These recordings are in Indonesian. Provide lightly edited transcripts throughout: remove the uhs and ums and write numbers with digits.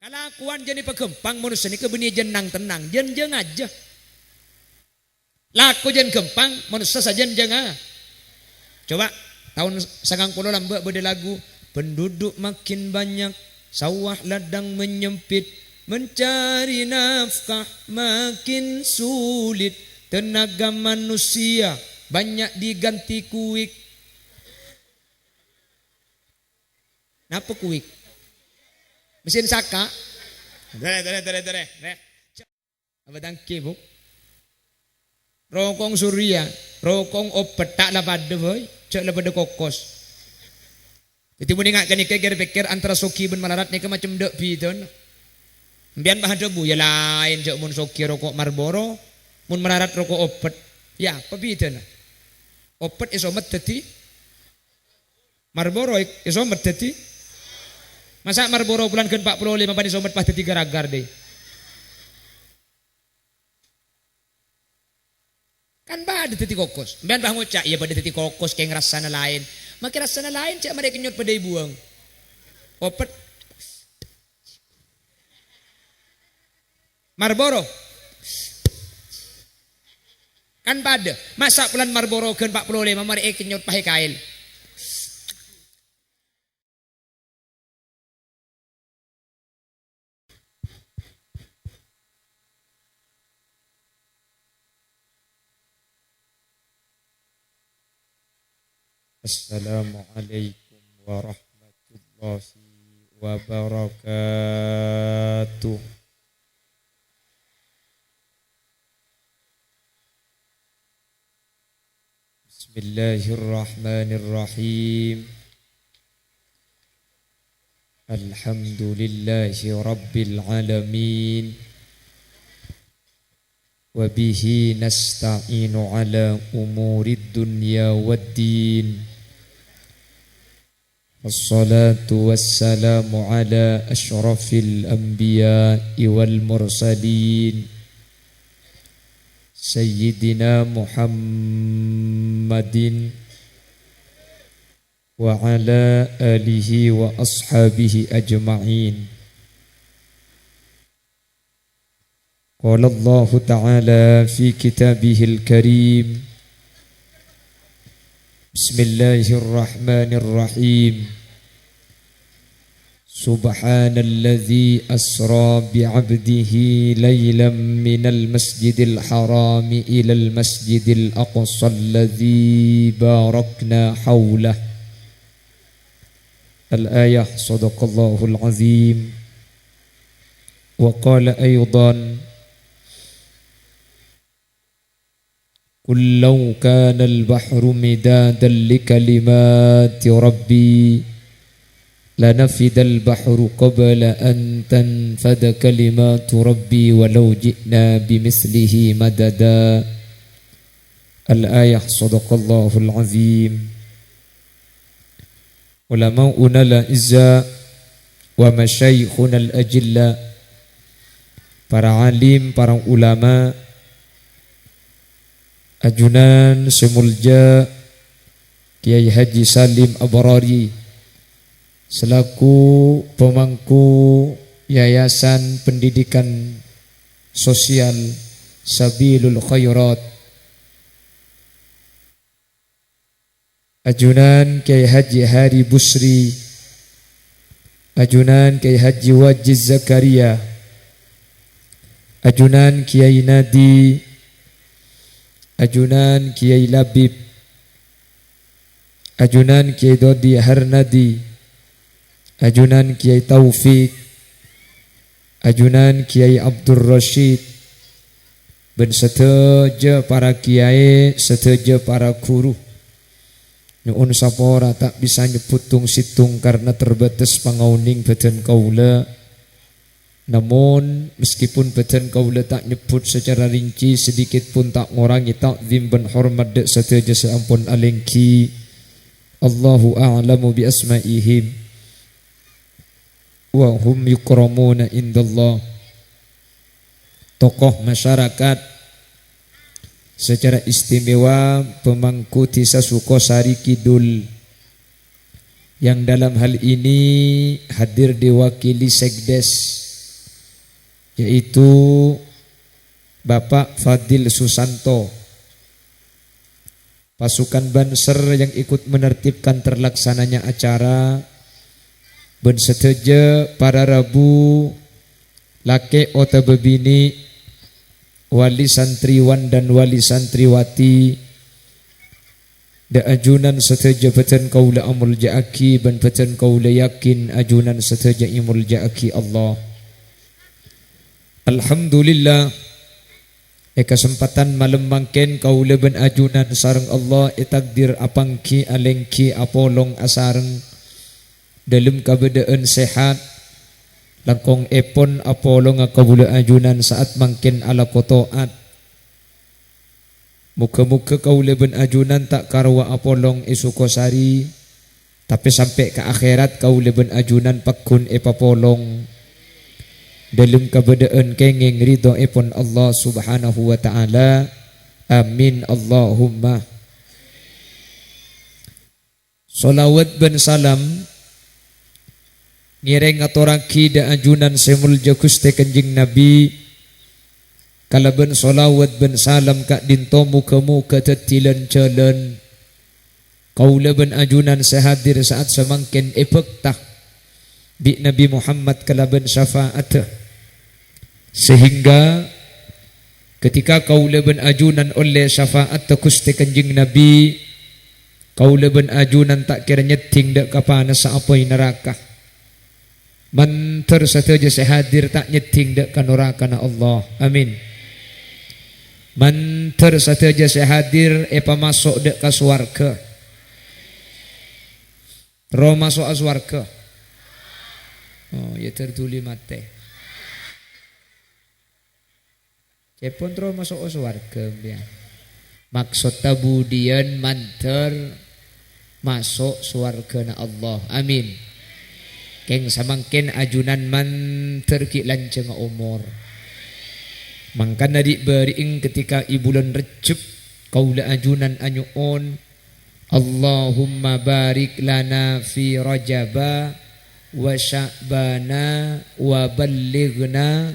Kalakuan jadi pegempang manusia ini kebeni jenang tenang, jenjeng aja. Laku jen gempang manusia saja jenjeng ah. Coba tahun 90 lambak beda lagu, penduduk makin banyak, sawah ladang menyempit, mencari nafkah makin sulit, tenaga manusia banyak diganti kuik. Napa kuik? Mesin saka. Dere. Apa tangki bu? Rokong surya, rokong opet tak lah pada boy, cak lah pada kokos. Jadi mun ingat kan ikir pikir antara soki ben malarat ni ke macam dek bidon. Bian bahan debu ya lain cak mun soki rokok Marlboro, mun malarat rokok opet. Ya, apa bidon? Opet isomet dadi Marlboro isomet dadi. Masa Marlboro bulan ke 45 pada somet pasti 3 ragar deh. Kan pada teti kokos. Bian bah ngucak ya pada teti kokos kayak ngerasa lain. Makin rasa lain cak mereka nyot pada buang. Opet Marlboro. Kan pada masa bulan Marlboro ke 45 mereka nyot pakai kail. Assalamualaikum warahmatullahi wabarakatuh. Bismillahirrahmanirrahim. Alhamdulillahi rabbil alamin. Wabihi nasta'inu ala umurid dunya waddin. Wassalatu wassalamu ala ashrafil anbiya'i wal mursalin Sayyidina Muhammadin wa ala alihi wa ashabihi ajma'in. Qala Allah Ta'ala fi kitabihil karim. Bismillahirrahmanirrahim. Subhanalladzi asra bi'abdihi laylan minal masjidil harami ilal masjidil aqsa alladzi barakna hawlah. Al-ayah sadaqallahul azim. Wa qala aydan قل لو كان البحر مدادا لكلمات ربي لنفد البحر قبل أن تنفد كلمات ربي ولو جئنا بمثله مددا. الآية صدق الله العظيم. علماؤنا الأعزاء ومشايخنا الأجلاء, para alim, para ulama, ajunan semulja Kiai Haji Salim Abrari selaku pemangku Yayasan Pendidikan Sosial Sabilul Khairat, ajunan Kiai Haji Hari Busri, ajunan Kiai Haji Wajiz Zakaria, ajunan Kiai Nadi, ajunan Kiai Labib, ajunan Kiai Dodi Harnadi, ajunan Kiai Taufik, ajunan Kiai Abdul Rashid, dan seteja para kiai, seteja para guru. Nyuun sapora tak bisa nyeputung situng karena terbatas pangauning badan kaula. Namun meskipun badan kaula tak nyebut secara rinci, sedikit pun tak ngurangi takzim dan hormat dek sateja seampun alengki. Allahu a'lamu bi asma'ihim wa hum yukramuna indallah. Tokoh masyarakat, secara istimewa pemangku Desa Sukosari Kidul, yang dalam hal ini hadir diwakili Sekdes yaitu Bapak Fadil Susanto, pasukan Banser yang ikut menertibkan terlaksananya acara. Ben seteja para Rabu lake ota bebini, wali santriwan dan wali santriwati, da ajunan seteja peten kaula amul jaaki ben peten kaula yakin ajunan seteja imul jaaki Allah. Alhamdulillah, kesempatan malam mangken kaula ben ajunan sareng Allah takdir apangki alengki apolong asareng dalam kabadaan sehat langkong epon apolong kabula ajunan saat mangken ala kotoat. Muka-muka kaula ben ajunan tak karwa apolong isukosari, tapi sampai ke akhirat kaula ben ajunan pakun epapolong dalam kabadaan kengeng ridho epon Allah subhanahu wa ta'ala. Amin Allahumma. Salawat ben salam ngireng atoraki da ajunan semulja Gusti Kanjeng Nabi, kalaban salawat ben salam kak dinto muka-muka tetilan jalan kaula ben ajunan sehadir saat semangkin epektah bi Nabi Muhammad kalaban syafaat, sehingga ketika kaula ben ajunan oleh syafaat Gusti Kanjeng Nabi, kaula ben ajunan tak kira nyeting dak kapana sa apoy neraka. Mantar sateja sehadir tak nyeting dak kanuraka na Allah. Amin. Mantar sateja sehadir epa masuk dak ka swarga. Roh masuk aswarga. Oh, ya tertuli mate. Cepon roh masuk aswarga ya. Maksud tabudian mantar masuk swarga na Allah. Amin. Keng samangkin ajunan mantar ki lanceng umur. Mangkan nadi beriing ketika ibulan Recep kaula ajunan anyuon Allahumma barik lana fi Rajaba wa Sya'bana wa ballighna.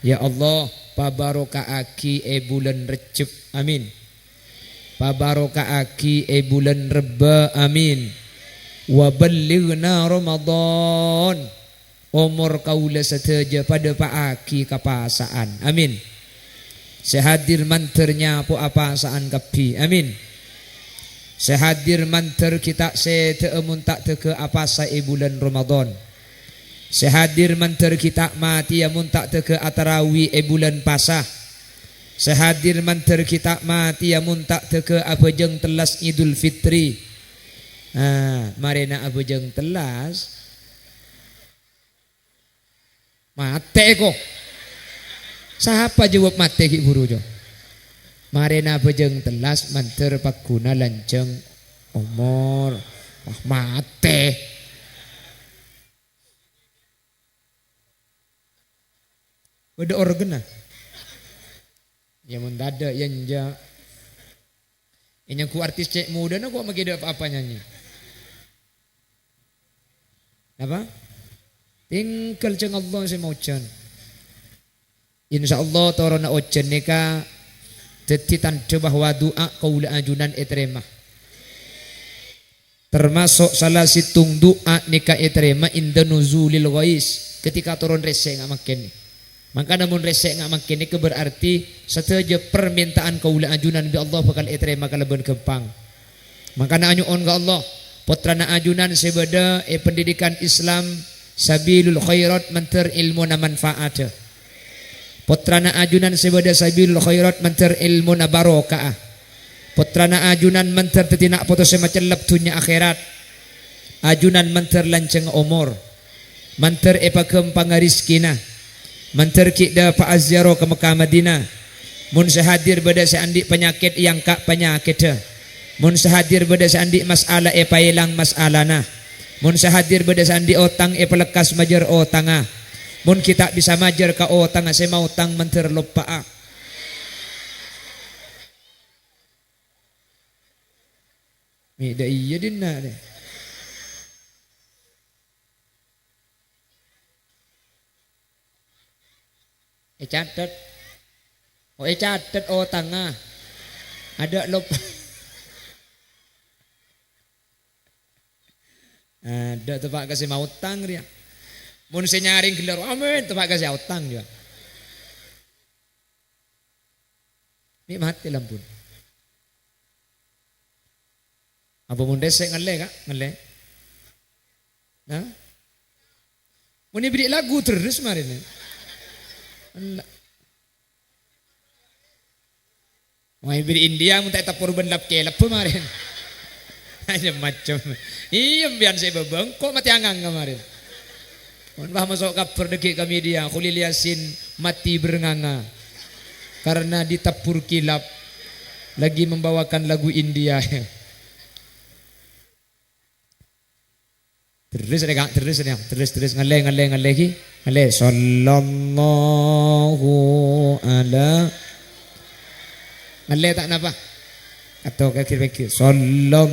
Ya Allah, pabarokaaki bulan Recep. Amin. Pabarokaaki bulan Reba. Amin. Wa ballighna Ramadan, umur kaula sateja pada paaki kapasaan. Amin. Sehadir manternya po apasaan kapi. Amin. Sehadir manter kita seteemun tak teke apasa bulan Ramadan. Sehadir manter kita mati amun tak teke atarawi bulan pasah. Sehadir manter kita mati amun tak teke apajeng telas Idul Fitri. Marina abujeng telas mate ko. Siapa jawab mate ki buru jo? Marina abujeng telas manter pakuna lanceng umur. Mate. Ada organ nah. Ya mendada yang ja. Yang ku artis cek muda na kok magida apa nyanyi. Apa? Tinggal ceng Allah si maucan. InsyaAllah torona ocan nika tetitan bahwa doa kaula ajunan etrema. Termasuk salah situng doa nika etrema inda nuzulil ghais, ketika turun rese nggak makin. Maka namun rese nggak makin ini berarti sateja permintaan kaula ajunan bi Allah bakal etrema kalaban kempang. Maka na anyuon ka Allah. Putrana ajunan sebeda pendidikan Islam sabilul khairat manter ilmu na manfaat. Putrana ajunan sebeda sabilul khairat manter ilmu na barokah. Putrana ajunan manter tetinak putus semacelep dunia akhirat. Ajunan manter lanceng umur. Manter epakempang rizkina. Manter kida pa azyaro ke Mekah Madinah. Mun sehadir beda seandi penyakit yang kak penyakit. Mun sehadir beda sandi masalah pailang masalahna. Mun sehadir beda sandi otang pelekas majer otanga. Mun kita bisa majer ka otanga sema utang menter lupa. Mida iya din na deh. Catet. Catet tengah. Ada lop. Ada tempat kasih mau utang dia. Mun senyaring gelar amin tempat kasih utang dia. Ini mati lampun. Apa mun desek ngale kak? Ngale. Nah. Mun beri lagu terus kemarin. Allah. Mau beri India mun tak tapur bendap kelap kemarin. Hanya macam. Iya biar saya bebengkok mati angang kemarin. Mun bah masuk kapur deki kami dia Khulil Yasin mati bernganga. Karena ditapur kilap lagi membawakan lagu India. Terus ngale lagi. Ngale sallallahu ala ngale tak napa? Atau kaki sallallahu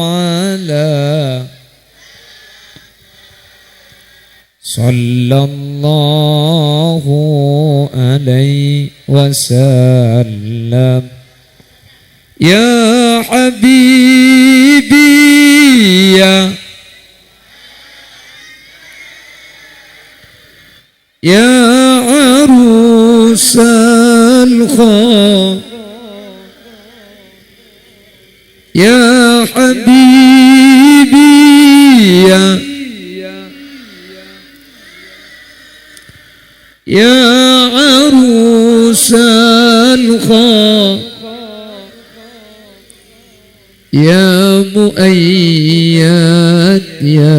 ala sallallahu alaihi wasallam ya habibi ya arusal khair ya habibi ya arusal khair ya muayyad ya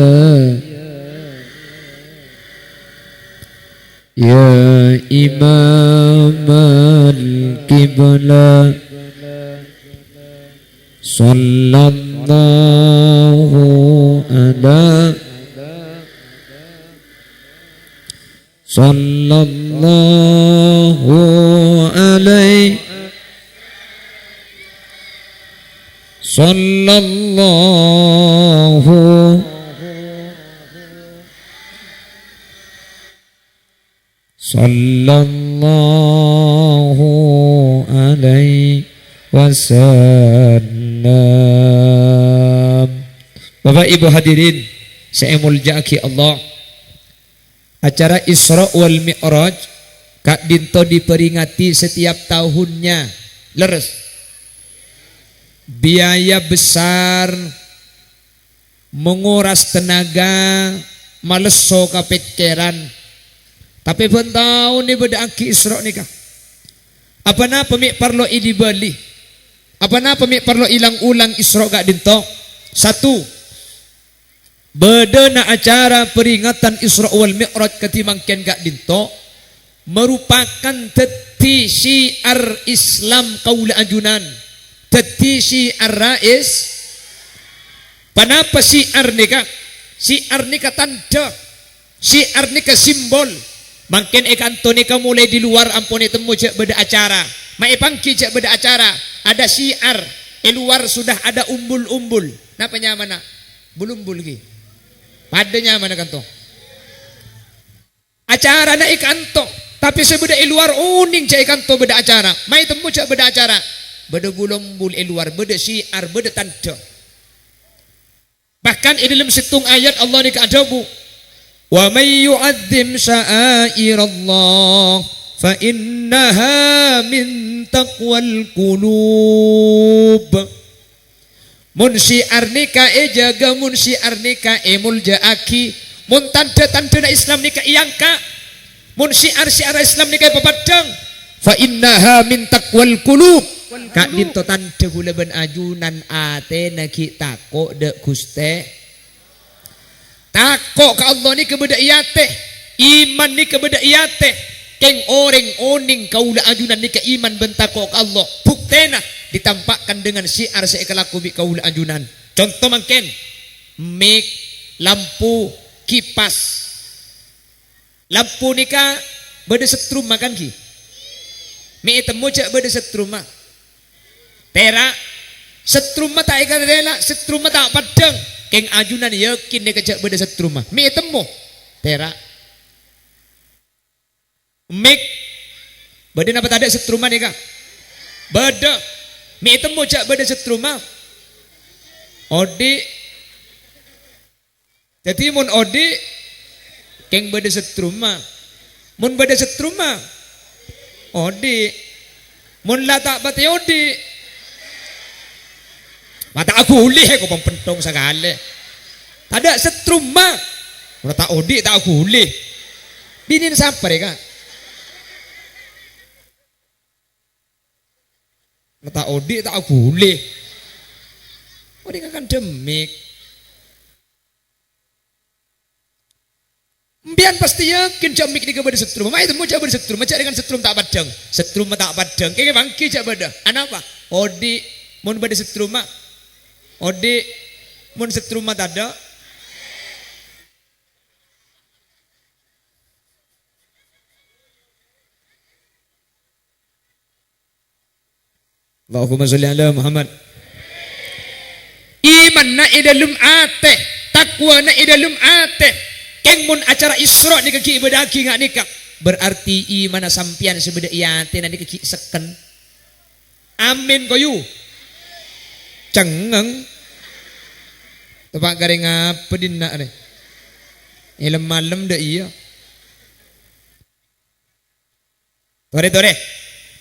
imam al-qibla sallallahu ala sallallahu alaihi sallallahu alaihi wasallam. Bapak Ibu hadirin saya muljaki Allah. Acara Isra wal Mi'raj Kak Dinto diperingati setiap tahunnya. Leres. Biaya besar, menguras tenaga, maleso kapikiran. Tapi pun tahu ni bedaki Isra ni kah? Apa na pemik parlo idi bali? Apa na pemik parlo ilang ulang Isra Kak Dinto? Satu, bedana acara peringatan Isra wal Mi'raj ketimangken Kak Dinto merupakan teti syiar Islam kaula ajunan, teti syiar rais. Kenapa syiar ni Kak? Syiar ni ka tanda, syiar ni ka simbol. Mungkin ikanto ni ka mulai di luar ampun temu cek beda acara, maipangki cek beda acara, ada syiar, luar sudah ada umbul-umbul. Napanya mana? Bulumbul lagi. Padanya mana kanto? Acara na ikanto, tapi sebeda luar uning cek ikanto beda acara. Mai temu cek beda acara, beda bulumbul luar, beda syiar, beda tanda. Bahkan di dalam situng ayat Allah ni keadabu. Wa may yu'azzim sya'airallah fa innaha min taqwal qulub. Mun syiar nika jaga, mun syiar nika muljaaki, mun tanda-tanda Islam nika iyangka, mun syiar Islam nika papadang, fa innaha min taqwal qulub. Kak Dinto tanda gula ben ajunan ate naki tako de Guste. Takok ke Allah ni kebeda iyate, iman ni kebeda iyate. Keng orang oning kaula ajunan ni ke iman bentakok ke Allah. Buktena ditampakkan dengan syiar seekalaku bi kaula ajunan. Contoh mangken mik, lampu, kipas. Lampu ni ka beda setrum makan ki. Mi temu cak beda setrum mah. Perak Setrum mah tak ikan rela, setrum mah tak padang. Keng ajunan yakin dia kecak beda setrum mah. Mi temu tera. Mik beda napa tak ada setrum mah nika. Beda. Mi temu cak beda setrum mah. Odi. Jadi mun odi keng beda setrum mah. Mun beda setrum mah. Odi. Mun la tak bati odi. Mata aku ulih aku pentong segala. Tak ada setrum mah. Mun tak odi tak aku ulih. Binin sampar ya kak. Mun tak odi tak aku ulih. Odi kan demik. Mbian pasti yakin jamik ni kepada setrum. Mai temu jabar setrum, macam dengan setrum tak padang. Setrum tak padang. Kenge bangki jak beda. Ana apa? Odi mun beda setrum mah. Odi mun setrum mah tak ada. Allahumma sholli ala Muhammad. Iman na idalum ate, takwa na idalum ate. Keng mun acara Isra ni kaki bedaki ngak nikah. Berarti iman sampian sebeda iate nanti kaki seken. Amin koyu. Cengeng. Tepak garing apa dinna ni? Ilem malam dah iya. Tore.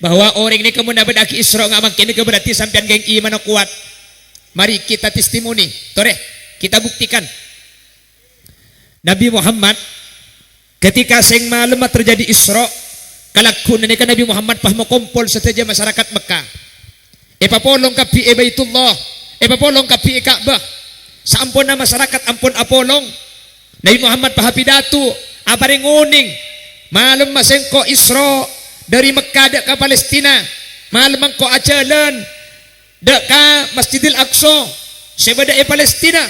Bahwa orang ini kemudian bedaki Isra ngak makin ni berarti sampian geng iman kuat. Mari kita testimoni. Tore, kita buktikan. Nabi Muhammad ketika sing malam terjadi Isra kalakun ini kan Nabi Muhammad pahmo kumpul setaja masyarakat Mekah. Papolong kapi Baitullah, papolong kapi Ka'bah. Sampun masyarakat ampun apolong. Nabi Muhammad pahapidatu aparing nguning. Malam masengko Isra dari Mekah dek ke Palestina. Malam mangko ajalan dek ke Masjidil Aqsa. Sebeda Palestina.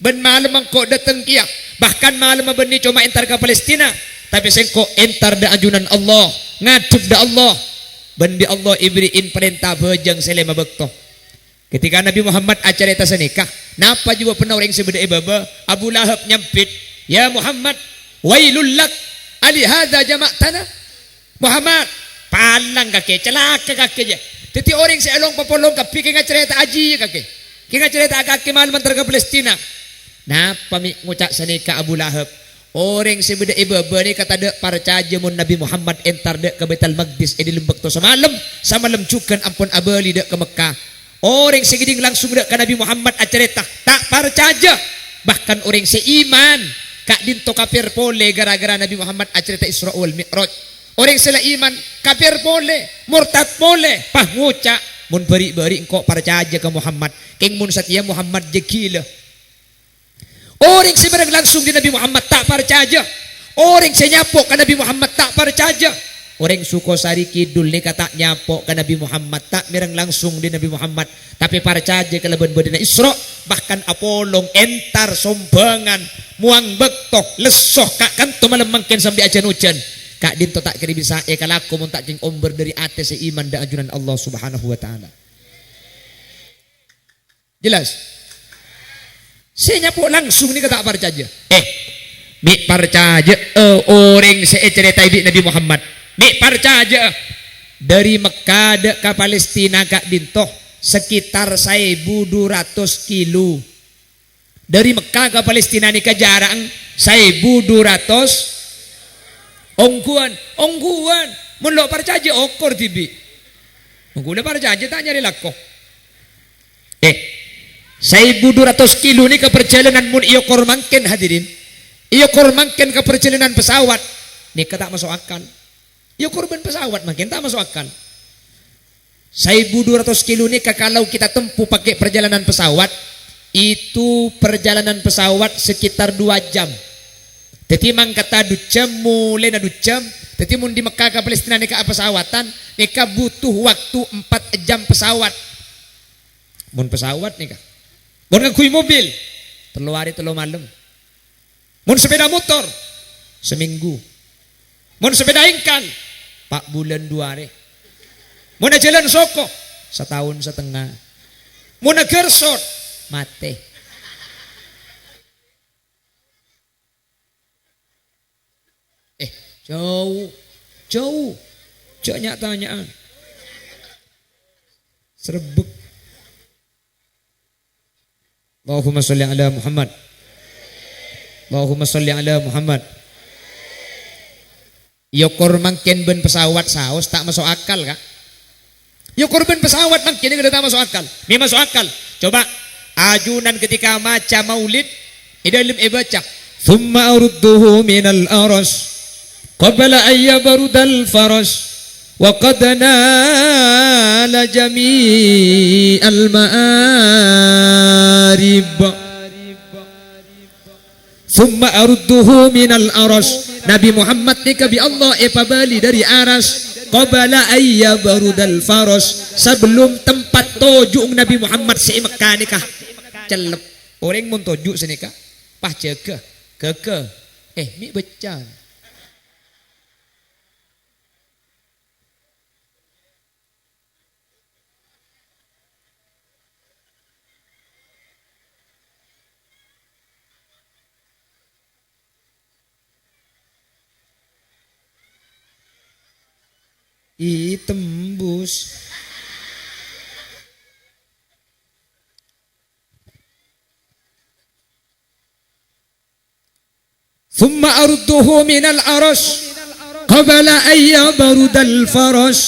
Ben malam mangko datang kia. Bahkan malam benih cuma entar ke Palestina, tapi sengko entar da ajunan Allah, ngadep da Allah. Bendi Allah ibriin perintah bejang selema bekto. Ketika Nabi Muhammad acara eta nikah, napa juga pernah orang sebeda baba Abu Lahab nyampit, "Ya Muhammad, wailul lak ali hadza jama'tana." Muhammad, palang kake, celaka kake je. Teti orang seelong papolong kapi ke cerita aji kake. Ke cerita kake malam antar ke Palestina. Napa mi ngucak sanika Abu Lahab? Orang sebeda ibaba ni kata dek percaya mun Nabi Muhammad entar dek ke Baitul Maqdis di lembek to semalam cukan ampun abali dek ke Mekah. Orang segiding langsung dek ke Nabi Muhammad acerita tak percaya. Bahkan orang seiman kak dinto kafir pole gara-gara Nabi Muhammad acerita Isra wal Mi'raj. Orang sela iman kafir pole, murtad pole, pah ngucak mun beri-beri engkau percaya ke Muhammad. Keng mun satya Muhammad jekila. Orang sebenarnya langsung di Nabi Muhammad tak percaya. Orang senyapok ke Nabi Muhammad tak percaya. Orang Sukosari Kidul ni kata nyapok ke Nabi Muhammad tak mirang langsung di Nabi Muhammad. Tapi percaya ke leban badina Isra. Bahkan apolong entar sombangan muang bektok lesoh kak kanto malam mangken sampai ajan hujan. Kak dinto tak kira bisa kalau aku mun tak jeng omber dari atas seiman dan ajunan Allah Subhanahu wa taala. Jelas? Saya nyapu langsung ni kata percaya. Mi percaya orang saya cerita di Nabi Muhammad. Mi percaya dari Mekah dek ke Palestina kak dintoh sekitar 1.200 kilo. Dari Mekah ke Palestina ni ke jarang 1.200 ongguan. Mun lo percaya okor tibi. Ongguan percaya tak nyari lakoh. 1.200 kilo ni ke perjalanan mun iyo kormangken hadirin. Iyo kormangken ke perjalanan pesawat. Ni tak masuk akal. Iyo korban pesawat makin tak masuk akal. 1.200 kilo ni kalau kita tempuh pakai perjalanan pesawat, itu perjalanan pesawat sekitar 2 jam. Jadi mang kata 2 jam mulai na 2 jam. Jadi mun di Mekah ke Palestina ni ke pesawatan, ni butuh waktu 4 jam pesawat. Mun pesawat ni mun ngakui mobil 3 hari 3 malam. Mun sepeda motor seminggu. Mun sepeda ingkang 4 bulan 2 hari. Mun jalan soko 1,5 tahun. Mun gersot mate. Jauh. Jangan tanyaan. Serebek. Allahumma sholli ala Muhammad. Allahumma sholli ala Muhammad. Ya kormangken ben pesawat saus tak masuk akal kak. Ya korban pesawat mangken ini tak masuk akal. Ini masuk akal. Coba ajunan ketika maca maulid dalam baca thumma arudduhu minal aras qabla ayyabrudal faras wa qad nala jami'al ma'arib thumma arudduhu minal aras. Nabi Muhammad nika bi Allah pabali dari aras qabla ayyabrudal faras, sebelum tempat tojuk Nabi Muhammad si Mekah nikah celep orang mun tojuk senika pah jaga keke mi becan. Tembus. Thumma arduhu minal aras qabla ayyabrudal faras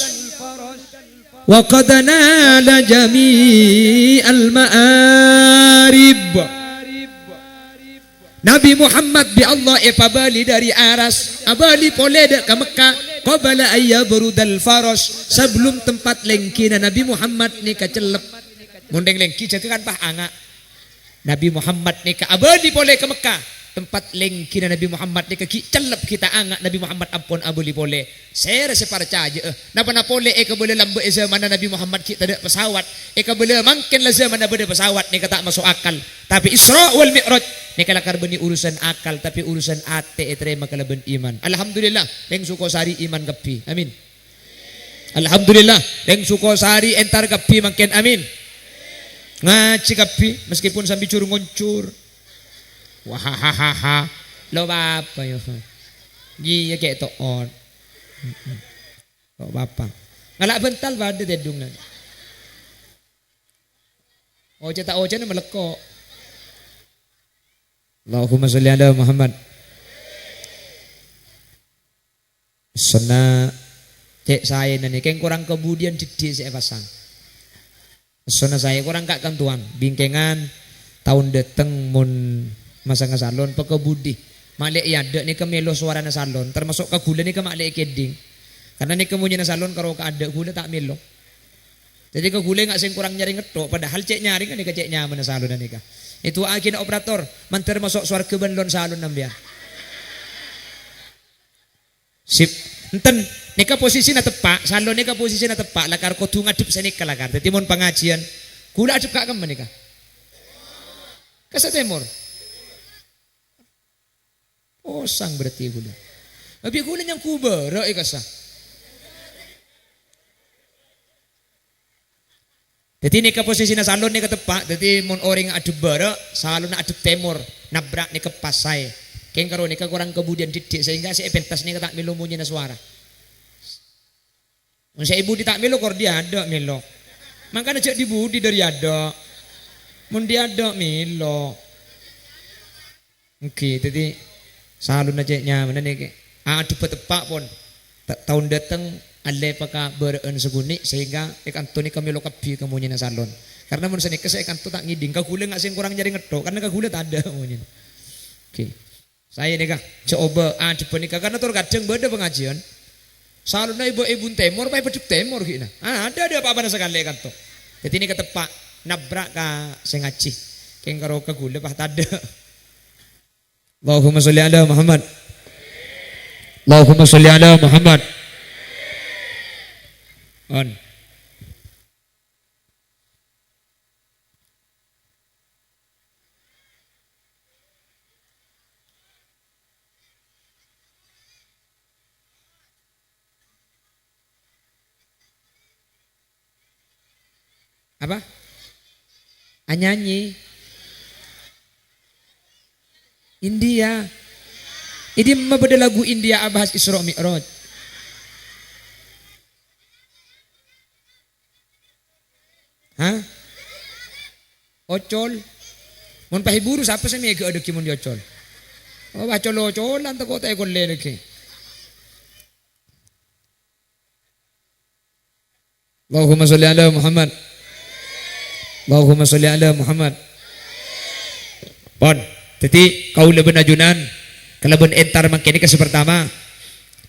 wa qad nala jami'al ma'arib. Nabi Muhammad bi Allah pabali dari aras abali pole ke Mekah qabla ayyabrudal faras, sebelum tempat lengkina Nabi Muhammad nika celep mundeng lengki jaga kan pah anga. Nabi Muhammad nika abadi pole ke Mekah tempat lengkina Nabi Muhammad nika celep kita anga Nabi Muhammad ampun abuli pole saya rasa percaya napa na pole ka boleh lambe zaman Nabi Muhammad kita ada pesawat ka boleh mangkin la zaman ada pesawat nika tak masuk akal. Tapi Isra wal Mi'raj nika lakar beni urusan akal tapi urusan ate terima kalaban iman. Alhamdulillah leng sukosari iman kapi. Amin. Alhamdulillah leng sukosari entar kapi mangkin amin. Ngaji kapi meskipun sambil cur ngoncur. Wahahaha lo apa yo. Iya kayak toon. Kok bapak ngalak bental pada dedung nanti. Oce tak oce ni melekok. Allahumma sholli ala Muhammad. Sona cek saya nani keng kurang kemudian jadi saya pasang. Sona saya kurang kak kantuan bingkengan tahun dateng mun masa salon pekebudi malek ada ni kemelo suara na salon termasuk ke gula ni ke malek keding karena ni kemunya na salon karo ka ada gula tak melo. Jadi ke gula nggak sing kurang nyari ngetok padahal cek nyari kan ni cek nyaman na salon ni ka. Itu akhirnya operator manter masuk suara kebanlon salon nambian. Sip enten nika posisi na tepak salon nika posisi na tepak lakar kudu ngadep senika lakar dadi mun pengajian gula adep kak kemen nika kasa timur osang berarti gula tapi gula yang kubara kasa jadi nika posisi na salon nika tepak dadi mun orang adep bara salon na adep timur nabrak nika pasai keng karo nika kurang kemudian didik sehingga si pentas nika tak melu munyi na suara. Mun si ibu di tak melu kor dia ada melo. Makanya cek dibudi dari ada. Mun dia ada melo. Oke, jadi salun aja nyaman nih. Ada tepak pun tahun datang ale paka beren seguni sehingga ikan tu ni kami lo kapi kemunyi na salon. Karena mun senika saya ikan tu tak ngiding kagule nggak sing kurang nyari ngetok karena kagule tak ada munyi. Oke. Saya nih kak coba cepat nikah karena tur kadang beda pengajian. Saluna ibu temor, pak ibu temor gina. Ada apa-apa sekali kan tuh. Jadi ini ketepak nabrak ka sengaci. Keng karo kagule pah tada. Allahumma sholli ala Muhammad. Allahumma sholli ala Muhammad. On. Apa? Nyanyi India. Ini mabada lagu India abahas Isra Mi'raj. Hah? Ocol. Mun pahiburu siapa sih mega ada kimun ocol. Oh ocol-ocolan tak kota ekor lelaki. Allahumma sholli ala Muhammad. Allahumma sholli ala Muhammad. Pon, jadi kau leben ajunan, kalaban entar mangkene ke pertama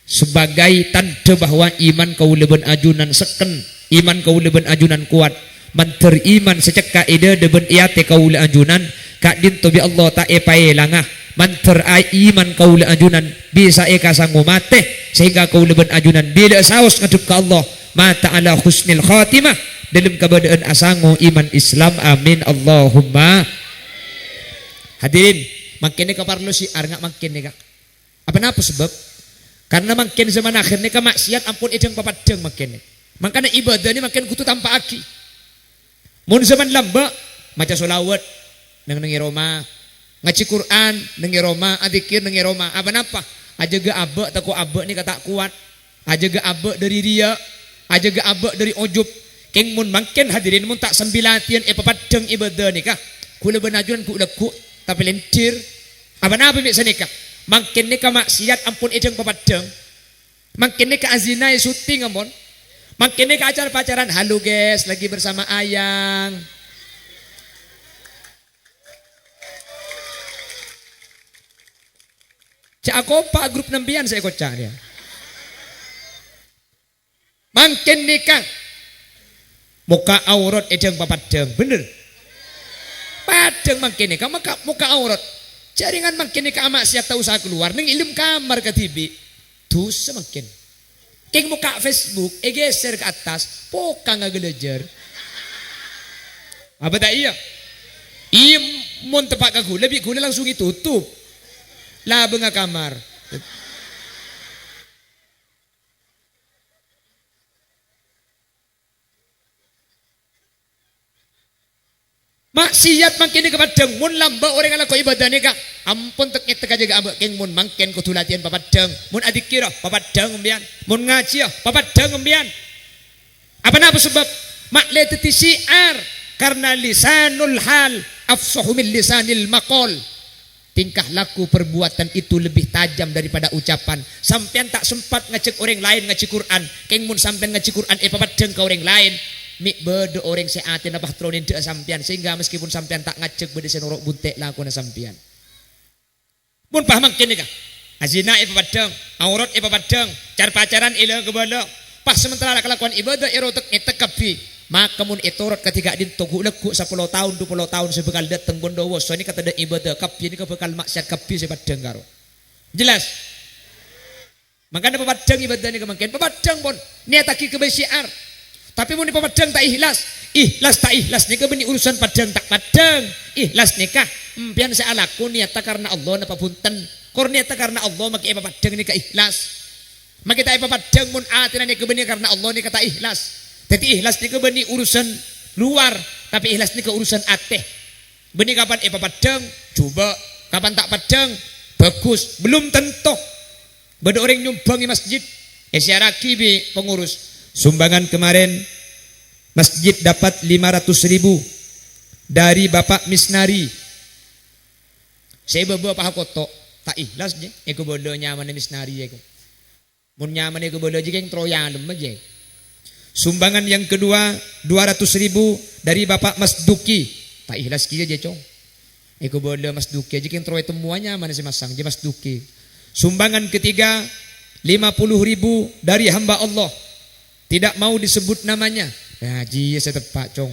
sebagai tanda bahwa iman kau leben ajunan seken, iman kau leben ajunan kuat, manter iman secek kaida deben iate kau le ajunan, kak din tobi Allah tak epae langah, manter iman kau le ajunan bisa eka sanggup mate sehingga kau leben ajunan bila saus ngadep ke Allah mata ala husnil khatimah dalam keadaan asango iman Islam. Amin Allahumma. Hadirin, makin ka parlo si arnga makin ka. Apa napa sebab? Karena makin zaman akhir ni ka maksiat ampun ideng papadeng makin. Makanya ibadah ni makin kutu tanpa aki. Mun zaman lamba maca solawat nang nengi Roma, ngaji Quran nengi Roma, adzikir nengi Roma. Apa napa? Aja ge abe tako abe ni kata kuat. Aja ge abe dari dia, aja ge abe dari ujub. Keng mun makin hadirin mun tak sembilatian papadeng ibadah ni kah? Kula benajuan ku leku tapi lentir. Apa napa biasa nikah? Makin nikah maksiat ampun ideng papadeng. Makin nikah azina syuting ampun. Makin nikah acara pacaran halo guys lagi bersama ayang. Cak aku pak grup nembian saya kocak dia. Makin nikah muka aurat ideng papadeng bener. Padeng makin nikah muka aurat. Jaringan makin nikah maksiat tak usah keluar neng ilmu kamar ke TV. Dosa makin. Keng muka Facebook geser ke atas poka ngagelejer. Apa tak iya? Iya mun tepak ke gula bi gula langsung ditutup. Lah benga kamar. Maksiat makin ni kepadeng mun lamba orang ala ko ibadah ni ka ampun tek aja ga ambek keng mun mangken kudu latihan papadeng mun adzikir papadeng umbian mun ngaji papadeng umbian apa napa sebab makle teti syiar karena lisanul hal afsahu min lisanil maqal tingkah laku perbuatan itu lebih tajam daripada ucapan. Sampean tak sempat ngecek orang lain ngaji Quran keng mun sampean ngaji Quran papadeng ke orang lain mik bede orang seatin apa tronin de sampian sehingga meskipun sampian tak ngacek bede senorok buntek laku na sampian. Mun paham makin nikah. Azina papadeng, aurat papadeng, cara pacaran ila kebala. Pas sementara kelakuan ibadah erotik etekapi. Maka mun etorot ketika din tugu leku 10 tahun 20 tahun sebekal dateng bondowo so ini kata ada ibadah kapi ini kebekal maksiat kapi sepadeng karo. Jelas? Makanya papadeng ibadah ni kemangkin papadeng pun niat aki kebesiar. Tapi mun papadeng tak ikhlas tak ikhlas nikah beni urusan padeng tak padeng. Ikhlas nikah pian saya laku niata karena Allah napa punten. Kor niata karena Allah maki papadeng nikah ikhlas. Maki tak papadeng mun atina nikah beni karena Allah nikah tak ikhlas. Tapi ikhlas nikah beni urusan luar, tapi ikhlas nikah urusan ateh. Beni kapan papadeng coba, kapan tak padeng bagus, belum tentu. Bada orang nyumbang di masjid, siaraki bi pengurus. Sumbangan kemarin masjid dapat 500.000 dari Bapak Misnari. Saya bawa Pak Koto tak ikhlas je. Eko bodoh nyaman Misnari eko. Mun nyaman eko bodoh je keng troyan aja. Sumbangan yang kedua 200.000 dari Bapak Mas Duki. Tak ikhlas kia je cong. Eko bodoh Mas Duki je keng troy temuannya mana si masang je Mas Duki. Sumbangan ketiga 50.000 dari hamba Allah. Tidak mau disebut namanya. Haji saya tepak cong.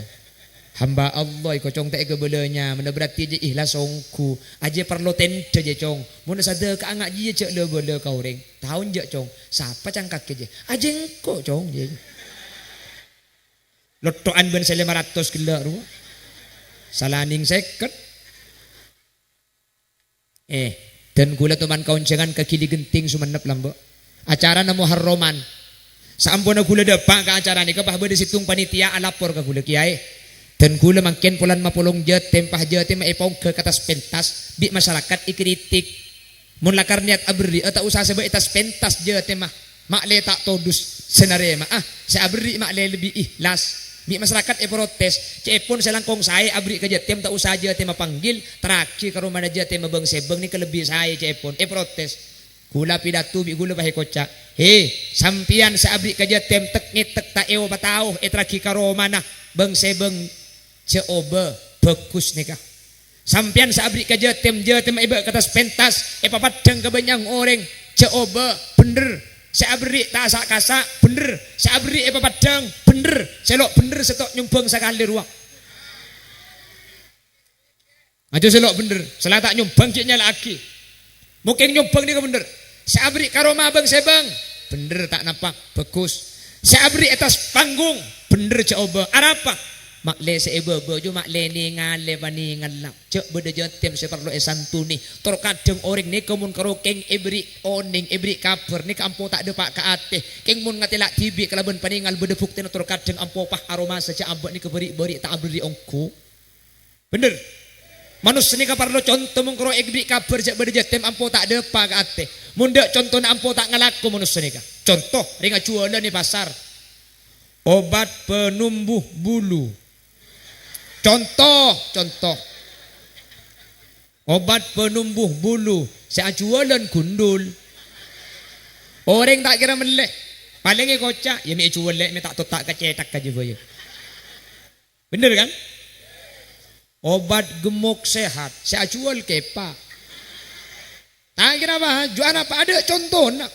Hamba Allah iko cong tak kebelanya. Mana berarti je ikhlas songku. Aja perlu tente je cong. Mana sada ke angak je cek le bela kau reng. Tahun je cong. Siapa cangkak je. Aja engko cong je. Lotoan ben 500 kilo ru. Salaning seket. Dan gula teman kawan jangan kaki digenting sumenep lambo. Acara namo Harroman. Sampun gula depak ke acara ni kepah bade situng panitia alapor ke gula kiai. Dan gula makin pulan mapulong jet tempah jet maipong ke katas pentas bi masyarakat ikritik mun lakar niat abri atau usaha sebab itas pentas jet mah makle tak todus senare mah sa abri makle lebih ikhlas bi masyarakat protes cepon selangkong saya abri ke jet tak usaha jet panggil terakhir karo mana jet bang sebeng ni kelebih saya cepon protes gula pidato bi gula bahe kocak sampian sa abri ke jet tek ngetek ta ewo batao terakhir karo mana bang sebeng coba bagus nih kak sampian sabri ke jatem iba katas pentas papadang kebanyak orang coba bener sabri tak asa kasak bener sabri papadang bener selok bener setok nyumbang sekali ruang aja selok bener setelah tak nyumbang ciknya lagi mungkin nyumbang nih bener sabri karoma bang sebang bener tak napak bagus sabri atas panggung bener coba apa makle seeba bojo makle ningale paningan cek beda jatem seperlo santuni tor kadang orang ni kemun karo keng ebri oning ebri kabar ni kampo tak ada pak kaate keng mun ngatela tibi kalaban paningal beda bukti tor kadang ampo pah aroma saja ambak ni keberi-beri tak abri ongko bener manusia ni kaparlo contoh mun karo ebri kabar cek beda jatem ampo tak ada pak kaate mun dak contoh ampo tak ngalaku manusia ni ka contoh ringa jualan ni pasar obat penumbuh bulu contoh obat penumbuh bulu saya jualan gundul orang tak kira melek paling kocak ya mi jualan mi tak totak kecetak aja boyo bener kan obat gemuk sehat saya jual kepa tak kira apa jual apa ada contoh nak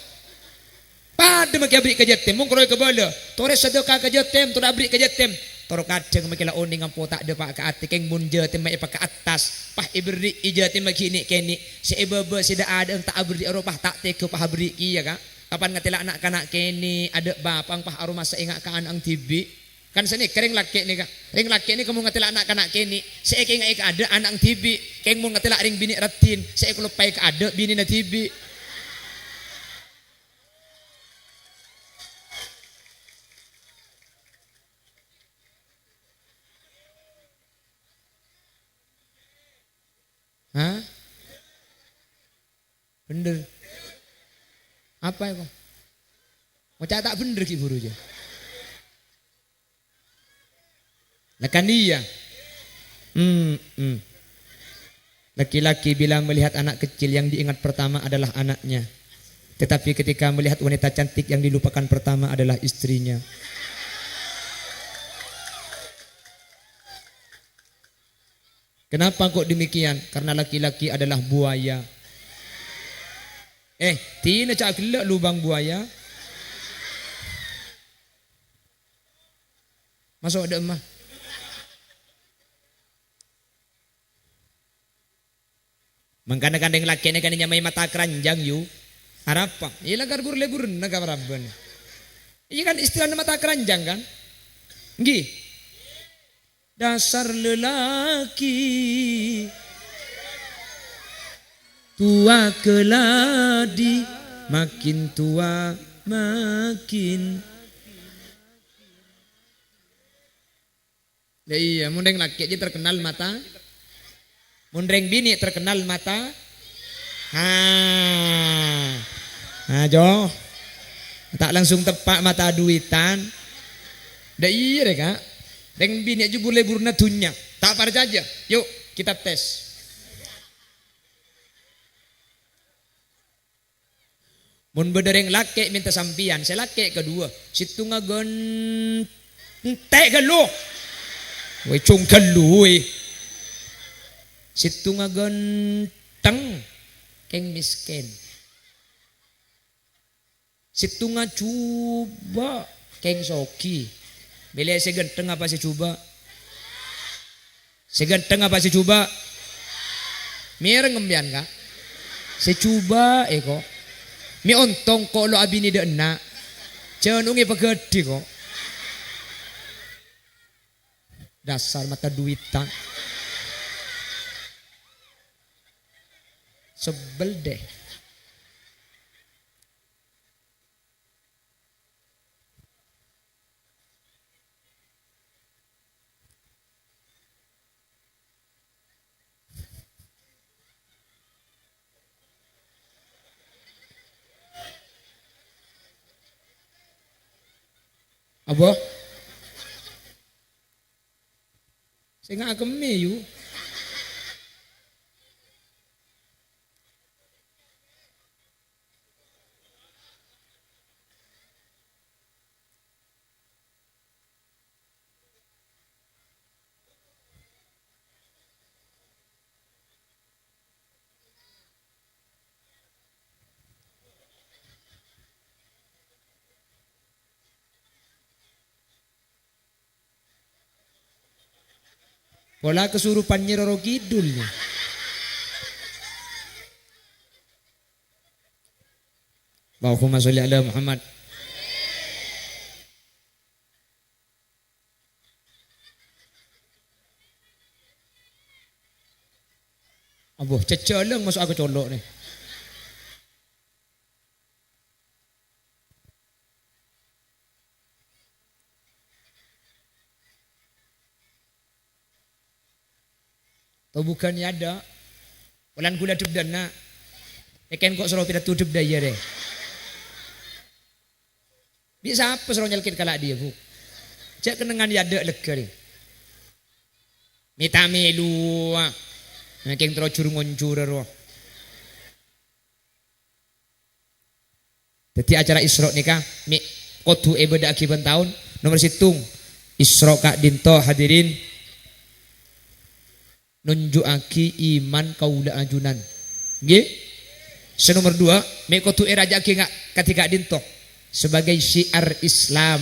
pada makin abrik kejatem mung kroy kebala tore sedekah kejatem tore abrik kejatem toro kadang makila oning ampo tak ada pak kaate keng mun je temai pak ke atas pah ibri ija temai kini keni si ibebe sida ada tak abri eropah tak teke pah abri ki ya kak kapan ngatila anak kanak keni ada bapang pah aroma saingak ka anang tibi kan seni kering laki ni kak ring laki ni kamu ngatila anak kanak keni si keng ai ka ada anang tibi keng mun ngatila ring bini ratin si kelupai ka ada bini na tibi hah? Bener. Apa ya kok? Mau tak bener ki buru aja. Lakan dia. Laki-laki bila melihat anak kecil yang diingat pertama adalah anaknya. Tetapi ketika melihat wanita cantik yang dilupakan pertama adalah istrinya. Kenapa kok demikian? Karena laki-laki adalah buaya. Tina cak gelak lubang buaya. Masuk ada emah. Mengkana-kandeng laki ni kan nyamai mata keranjang yu. Harapa? Iya lagar lebur naga maraban. Iya kan istilah mata keranjang kan? Nggih. Dasar lelaki tua keladi makin tua makin iya mundeng laki aja terkenal mata mundeng bini terkenal mata jo tak langsung tepak mata duitan iya deh kak dengan bini aja boleh-burna dunia. Tak percaya. Yuk kita tes. Mun bedereng laki minta sampian. Saya laki kedua. Situ ngagon entek galo. Woi cung galo woi. Situ ngagon teng keng miskin. Situ ngacuba keng soki. Bila saya ganteng apa saya coba? Saya ganteng apa saya coba? Mireng ngembian kak? Saya coba kok. Mi ontong kok lo abini de enak. Jangan ungi pegedi kok. Dasar mata duitan. Sebel deh. Apa? Sing ngakeme yu. Pola kesurupan Nyi Roro Kidul nih. Allahumma sholli ala Muhammad. Abuh ceceleng masuk aku colok nih. Atau bukan ya ada. Walan gula debdana. Eken kok suruh tidak tutup daya deh. Bisa apa suruh nyelkit kalak dia bu. Cek kenangan ya ada lega deh. Mita melu. Makin terocur ngoncur roh. Jadi acara Isra nikah. Mi kodu beda akibat tahun. Nomor situng. Isra kak dinto hadirin. Nunjukaki iman kaula ajunan. Nggih. Senomor 2, mekotu raja ki ngak ketika dinto sebagai syiar Islam.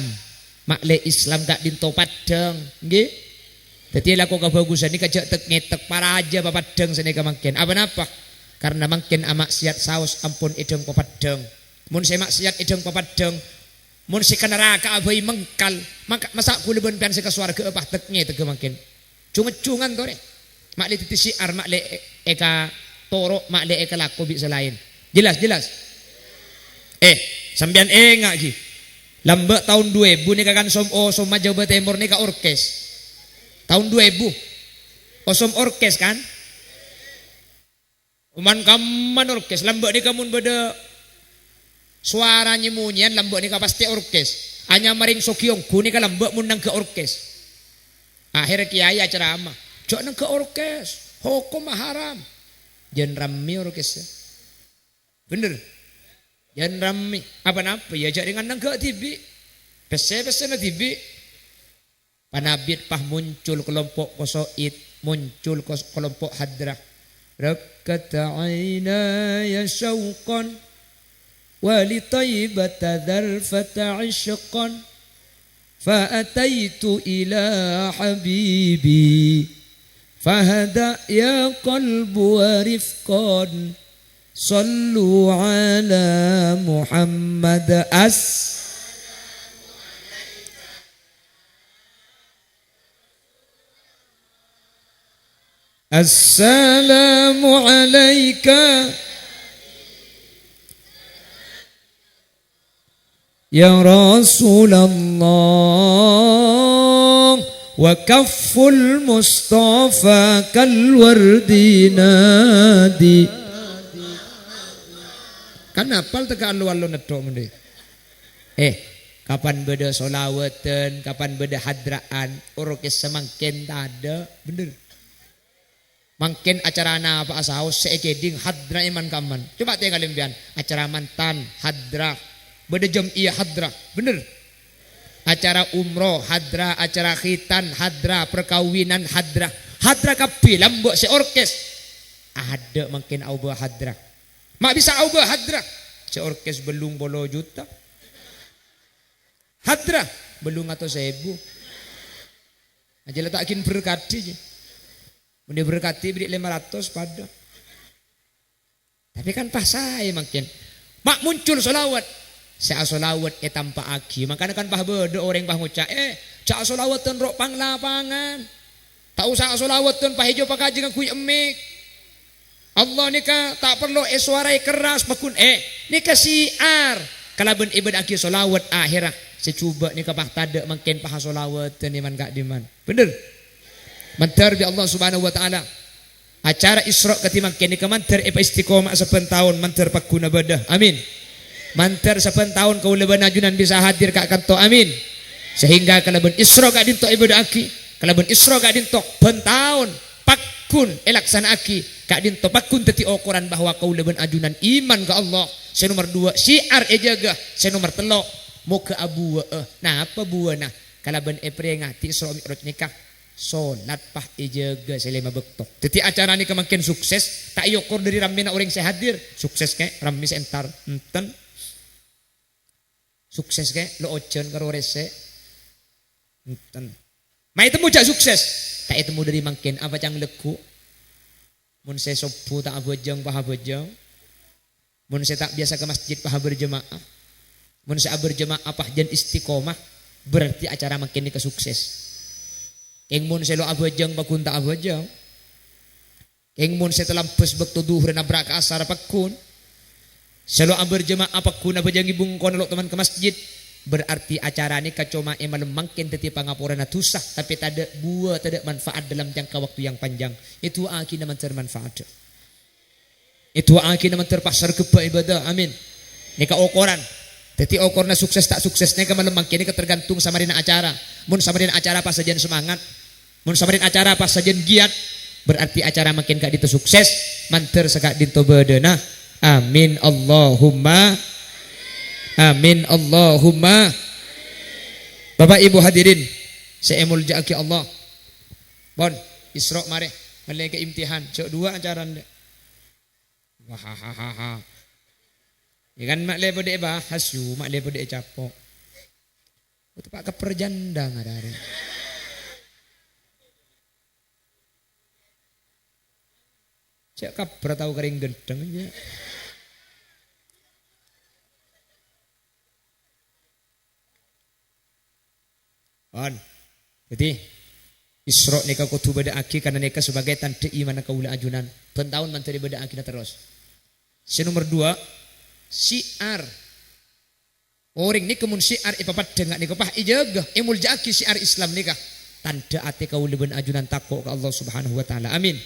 Makle Islam gak dinto padang, nggih. Dadi laku kebagusan ini kajak tek ngetek para aja papadang seneka mangken. Apa-apa? Karena mangken maksiat saus ampun edeng papadang. Mun saya maksiat edeng papadang, mun si neraka abai mengkal, maka masa kula ben pian seka swarga apa tek ngetek mangken. Cunget-cungan to rek. Makle titi syiar, makle eka torok, makle eka laku bisa lain. Jelas. Sambian ngak ki. Lambak tahun 2000 ni kan som Jawa Timur ni ka orkes. Tahun 2000. Osom orkes kan? Uman kaman orkes. Lambak ni kamun beda suara nyemunyian, lambak ni ka pasti orkes. Hanya maring sokyong ku ni ka lambak munang ke orkes. Akhir kiai acara ama. Jok nang ke orkes, hukum haram. Jangan rame orkesnya. Bener. Jangan rame. Apa-apa ya jadi dengan nang ke TV. Pese-pese na TV. Panabit pah muncul kelompok kosoid, muncul kelompok hadrah. Rakkata aina ya syauqan wali taibata dharfata ishqan fa'ataitu ila habibi فهدأ يا قلب ورفقا صلوا على محمد السلام عليك يا رسول الله وكف المصطفى كالورد نادي. Kan apal teka alu-alu nedok mende. Kapan beda solawatan, kapan beda hadraan, orkes semangkin tak ada, bener. Mangkin acara apa asaus seekeding hadra iman kaman. Coba tengok kalian acara mantan hadra, beda jamiah hadra, bener. Acara umroh hadra, acara khitan hadra, perkawinan hadra. Hadra kapi lambok se orkes. Ada mungkin auba hadra. Mak bisa auba hadra. Se orkes belum bolo juta. Hadra belum atau 1000. Aja letakin berkati je. Benda berkati beri 500 pada. Tapi kan pas saya mungkin. Mak muncul solawat. Saya solawat tanpa aki. Makanya kan pah beda orang pah ngucap. Cak solawat ten rok pang lapangan. Tak usah solawat ten pah hijau pak kaji ngakui emik. Allah nika tak perlu suara keras bakun nika siar. Kalau ben ibadah aki solawat akhirah. Secuba nika pah tada makin pah solawat ten iman gak diman. Bener. Mantar bi Allah Subhanahu wa taala. Acara Isra ketimang kini kemantar istiqomah sepentahun mantar pakuna badah. Amin. Mantar 7 tahun kau leban ajunan bisa hadir kak kanto amin. Sehingga kalaban Isra gak dintok ibadah aki, kalaban Isra gak dintok bentaun pakun elaksana aki, gak dintok pakun teti ukuran bahwa kau leben ajunan iman ke Allah. Saya nomor 2 syiar jaga. Saya nomor 3 mau ke abu nah apa buana kalaban ngati Isra Mi'raj nikah solat pah jaga selema bektok. Teti acara ni kemakin sukses tak yokor dari ramina orang saya hadir sukses kayak rami sentar enten sukses kayak lo ocen karo rese enten mai temu jak sukses tak temu dari makin apa cang leku mun saya sopu tak abojong paha bojong mun saya tak biasa ke masjid paha berjemaah mun saya berjemaah pah jan istiqomah berarti acara makin ni kesukses. Ing mun selo abojong bakun tak abojong. Ing mun setelampes bekto duhur nabrak asar pakun. Selo berjemaah pakun abojong ibung kono teman ke masjid. Berarti acara ni kacoma malam mangkin teti pangapuran tusah tapi tak ada buah tak ada manfaat dalam jangka waktu yang panjang. Itu akhirnya man termanfaat. Itu akhirnya man terpasar ke ibadah. Amin. Nika ukuran. Teti okorna sukses tak suksesnya ke malam mangkin ni tergantung sama dina acara. Mun sama dina acara pas sajian semangat. Mun sama dina acara pas sajian giat. Berarti acara makin kak ditu sukses. Manter sekak dinto bedena. Amin Allahumma. Amin Allahumma. Bapak Ibu hadirin, saya muljaki Allah. Bon, Isra mare, mulai ke imtihan. Cok 2 acara ndak. Wah. Ya kan mak lebo dek bahas yu, mak lebo dek capok. Itu pak keperjanda ngadari. Cek kabar tahu kering gendeng aja. On, jadi Isra nika kutu beda aki karena nika sebagai tanda iman kaula ajunan. Pentahun manteri beda aki terus. Si nomor 2 syiar. Orang ni kemun syiar ipapat dengar nika pah ijaga imul jaki syiar Islam nika. Tanda ate kaula ben ajunan takok ke Allah Subhanahu wa taala. Amin.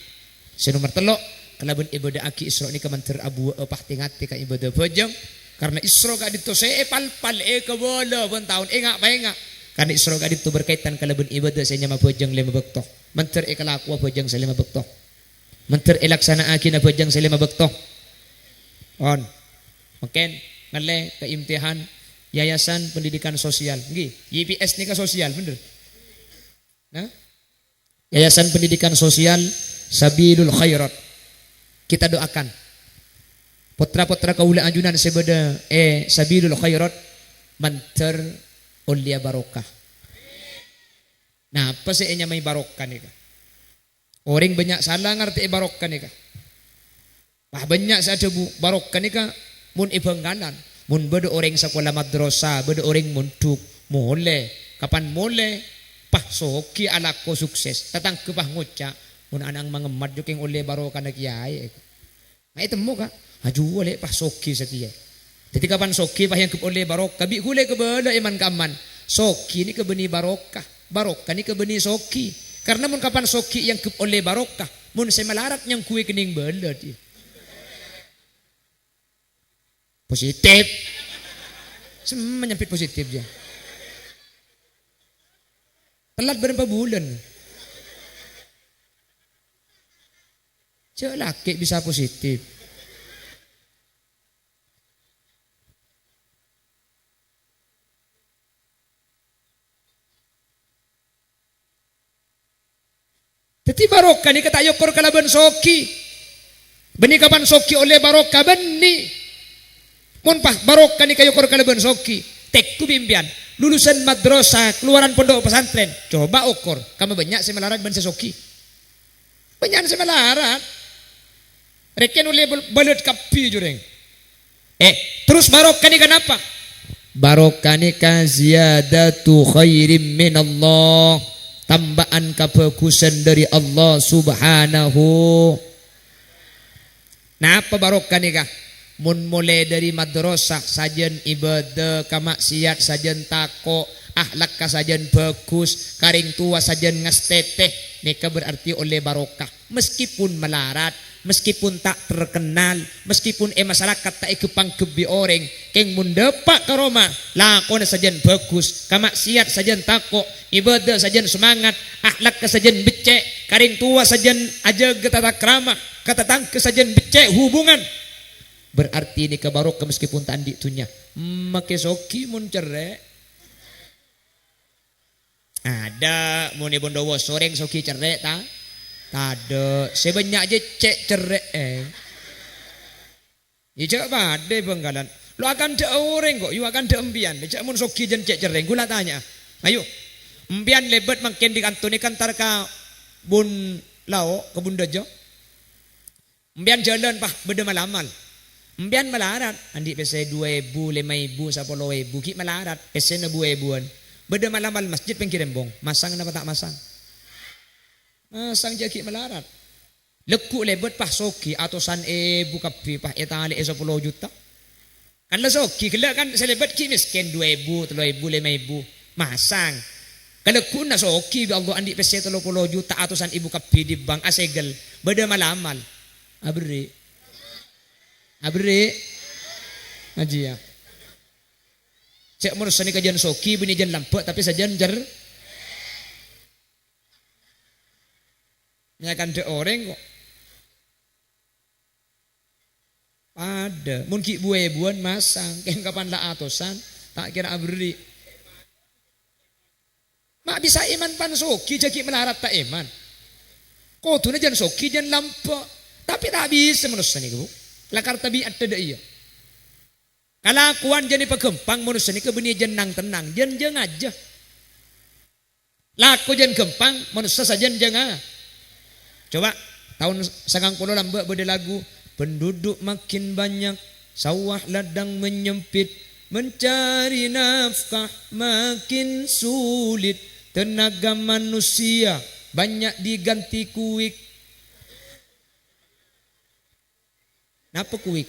Si nomor 3 kalaban ibadah aki Isra nika manter abu pah tingati ka ibadah bojong karena Isra gak ditose pal ke bola ben tahun engak paengak. Karena Isra gak itu berkaitan kalaban ibadah saya nyama bojong 5 bektoh. Manter kelaku bojong saya 5 bektoh. Manter laksana aki na bojong saya 5 bektoh. On. Makin ngale ke imtihan Yayasan Pendidikan Sosial. Nggih, YPS ni ka sosial bener. Nah? Yayasan Pendidikan Sosial Sabilul Khairat. Kita doakan putra-putra kaula ajunan sebeda Sabilul Khairat manter ulia barokah. Nah, apa sih nyamai barokah nih kah? Orang banyak salah ngerti barokah nih kah? Wah banyak saja bu barokah nih kah? Mun ibangganan, mun beda orang sekolah madrasah, beda orang munduk, mole, kapan mole, pah soki alako sukses, tatang ke pah ngucak, mun anang mengemat juking oleh barokah nak kiai. Nah itu mu kah? Haju oleh pah soki setia. Jadi kapan soki pah yang ke oleh barokah, bi gule ke beda iman kaman. Soki ni ke beni barokah, barokah ni ke beni soki. Karena mun kapan soki yang ke oleh barokah, mun saya melarat yang kue kening bela dia. Positif. Semua nyempit positif dia. Telat berapa bulan. Cek laki bisa positif. Teti barokah ni kata yokor kalaban soki. Beni kapan soki oleh barokah beni. Mun pah barokah ni kayo kalaban soki. Tekku bimbian lulusan madrasah keluaran pondok pesantren. Coba ukur kamu banyak semelarat ban sesoki. Banyak semelarat. Reken oleh balut kapi jureng. Terus barokah ni kenapa? Barokah ni ka ziyadatu khairim min Allah. Tambahan kebagusan dari Allah Subhanahu. Nah apa barokah ni kah? Mun mulai dari madrasah sajen ibadah kamaksiat sajen tako akhlak kasajen bagus karing tua sajen ngesteteh nika berarti oleh barokah meskipun melarat meskipun tak terkenal, meskipun masyarakat tak ikepang kebi orang, keng mundepak ke Roma, lakon sajen bagus, kamaksiat sajen takok, ibadah sajen semangat, akhlak sajen becek, karing tua sajen aja getata kramah, kata tangke sajen becek hubungan. Berarti ini kebarokah meskipun tandi tunya. Make soki mun cerek. Ada muni bondowo soreng soki cerek ta? Ada sebanyak aja cek cerek Ijak bade benggalan. Lu akan de orang kok, you akan de embian. Ijak mun soki jen cek cerek. Gula tanya. Ayo. Embian lebet makin di kantoni kantar ka bun lao ke bun dojo. Embian jalan pah beda malamal. Embian melarat. Andi pese 2.000, 5.000, 10.000 ki melarat. Pese na 2.000-an. Beda malamal masjid pengkirembong. Masang na tak masang. Sang jaki melarat. Lekuk lebet pah soki atusan buka pi pah etali 10 juta. Kan la soki kela kan selebet ki miskin 2.000, 3.000, 5.000 masang. Kalau kun na soki bi Allah andi pese 30 juta atusan ibu kapi di bank asegel. Beda malamal. Abri. Aji ya. Cek mun sani kajian soki bini jan lampet tapi sajan jer. Nyakan de orang kok. Ada. Mun ki buan masang. Keng kapan la atosan. Tak kira abri. Mak bisa iman pan soki. Jaki melarat tak iman. Kau tu na jan soki jan lampak. Tapi tak bisa manusia ni bu. Lakar tabiat ada iya. Kalakuan jadi pegempang manusia ni kebeni jan nang tenang. Jan jeng aja. Laku jan gempang manusia saja jeng ah. Coba tahun 90 lambak beda lagu. Penduduk makin banyak, sawah ladang menyempit, mencari nafkah makin sulit, tenaga manusia banyak diganti kuik. Napa kuik?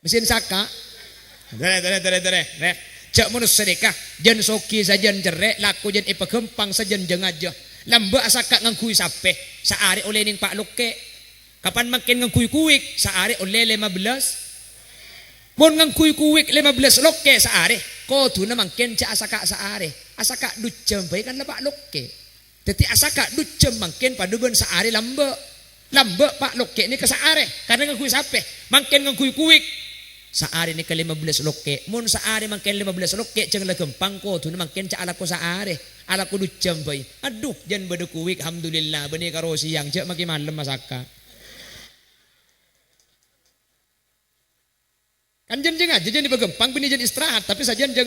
Mesin saka. Dere. Cak manusia dekah jan soki sajan jerek, laku jan ipagempang sajan jeng aja. Lamba asaka ngangkui sape saari oleh ning Pak Luke. Kapan makin ngangkui kuik saari oleh 15. Mon ngangkui kuik 15 loke saari. Ko tu na makin ca asaka saari. Asaka ducem bae kan Pak Luke. Dadi asaka ducem makin paduban saari lamba. Lamba Pak Luke ni ke saari karena ngangkui sape. Makin ngangkui kuik saari ni ke 15 loke. Mon saari makin 15 loke jeung legempang ko tu na makin ca alako saari. Ala kudu jambai. Aduh, jan bade kuik alhamdulillah bani karo siang cek maki malam masaka. Kan jan aja jan bagempang bini jan istirahat tapi sajan jeng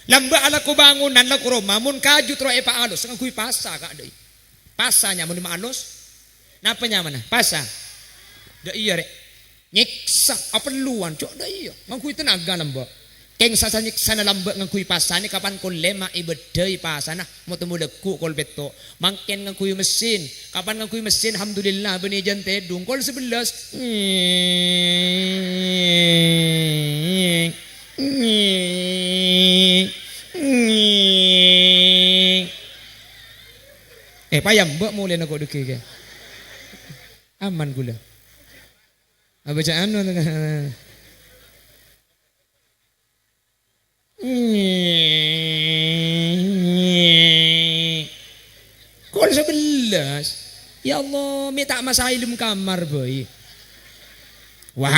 lamba ala ku bangunan la ku rumah mun kaju tro pa alus ngakui pasa kak deui. Pasanya mun alus. Napa nya mana? Pasa. Da iya rek. Nyiksa apa luan cok da iya. Ngakui tenaga lamba. Keng sasanyik sana lambak ngakui pasane kapan ko lema ibedai pasana mo temu deku kol beto mangken ngakui mesin kapan ngakui mesin alhamdulillah beni jan tedung kol 11 payam mbak mulai nako deke ke aman gula abacaan Kol 11. Ya Allah, minta masailum kamar boy. Wah.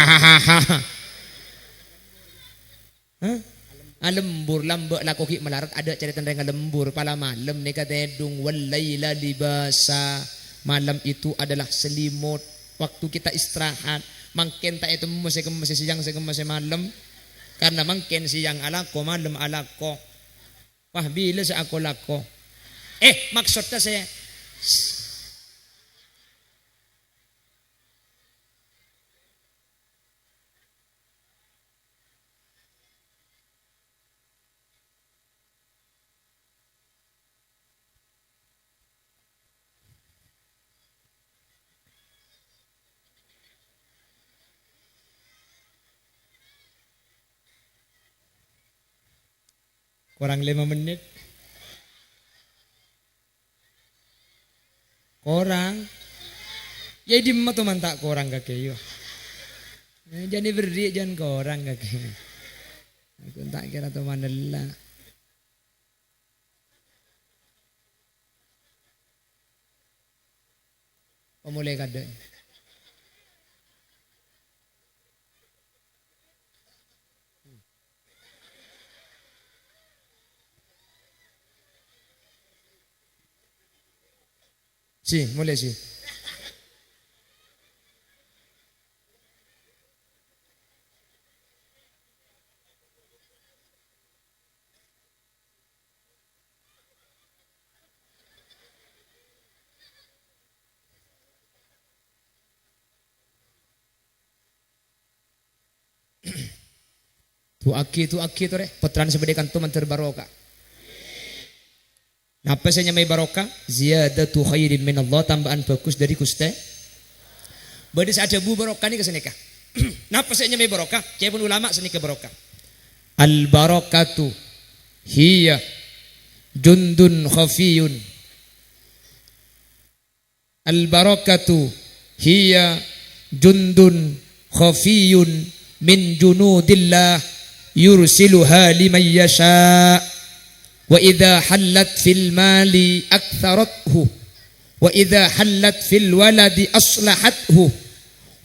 Alembur lambak lakoki melarat ada cerita tentang lembur pala malam ni kata dung walaila libasa. Malam itu adalah selimut. Waktu kita istirahat, mangken tak itu masih siang masih malam. Karena mungkin siang alako malam alako. Wah bila sa ako lako. Maksudnya saya kurang 5 menit. Kurang Ya di mah tuh mantak korang kakek yo. Jadi beri jangan korang kakek. Aku tak kira tuh manela. Pemulai kada. Si, mulai si. Tu aki tu re, petran sebedekan tu mantar barokah. Napa saya nyamai barokah? Ziyadatu khairin min Allah, tambahan bagus dari Gusti. Badis ada bu barokah ni kesenika. Napa saya nyamai barokah? Cai pun ulama senika barokah. Al barakatu hiya jundun khafiyun. Al barakatu hiya jundun khafiyun min junudillah yursiluha liman yasha. Wa idza hallat fil mali aktharathu wa idza hallat fil waladi aslahathu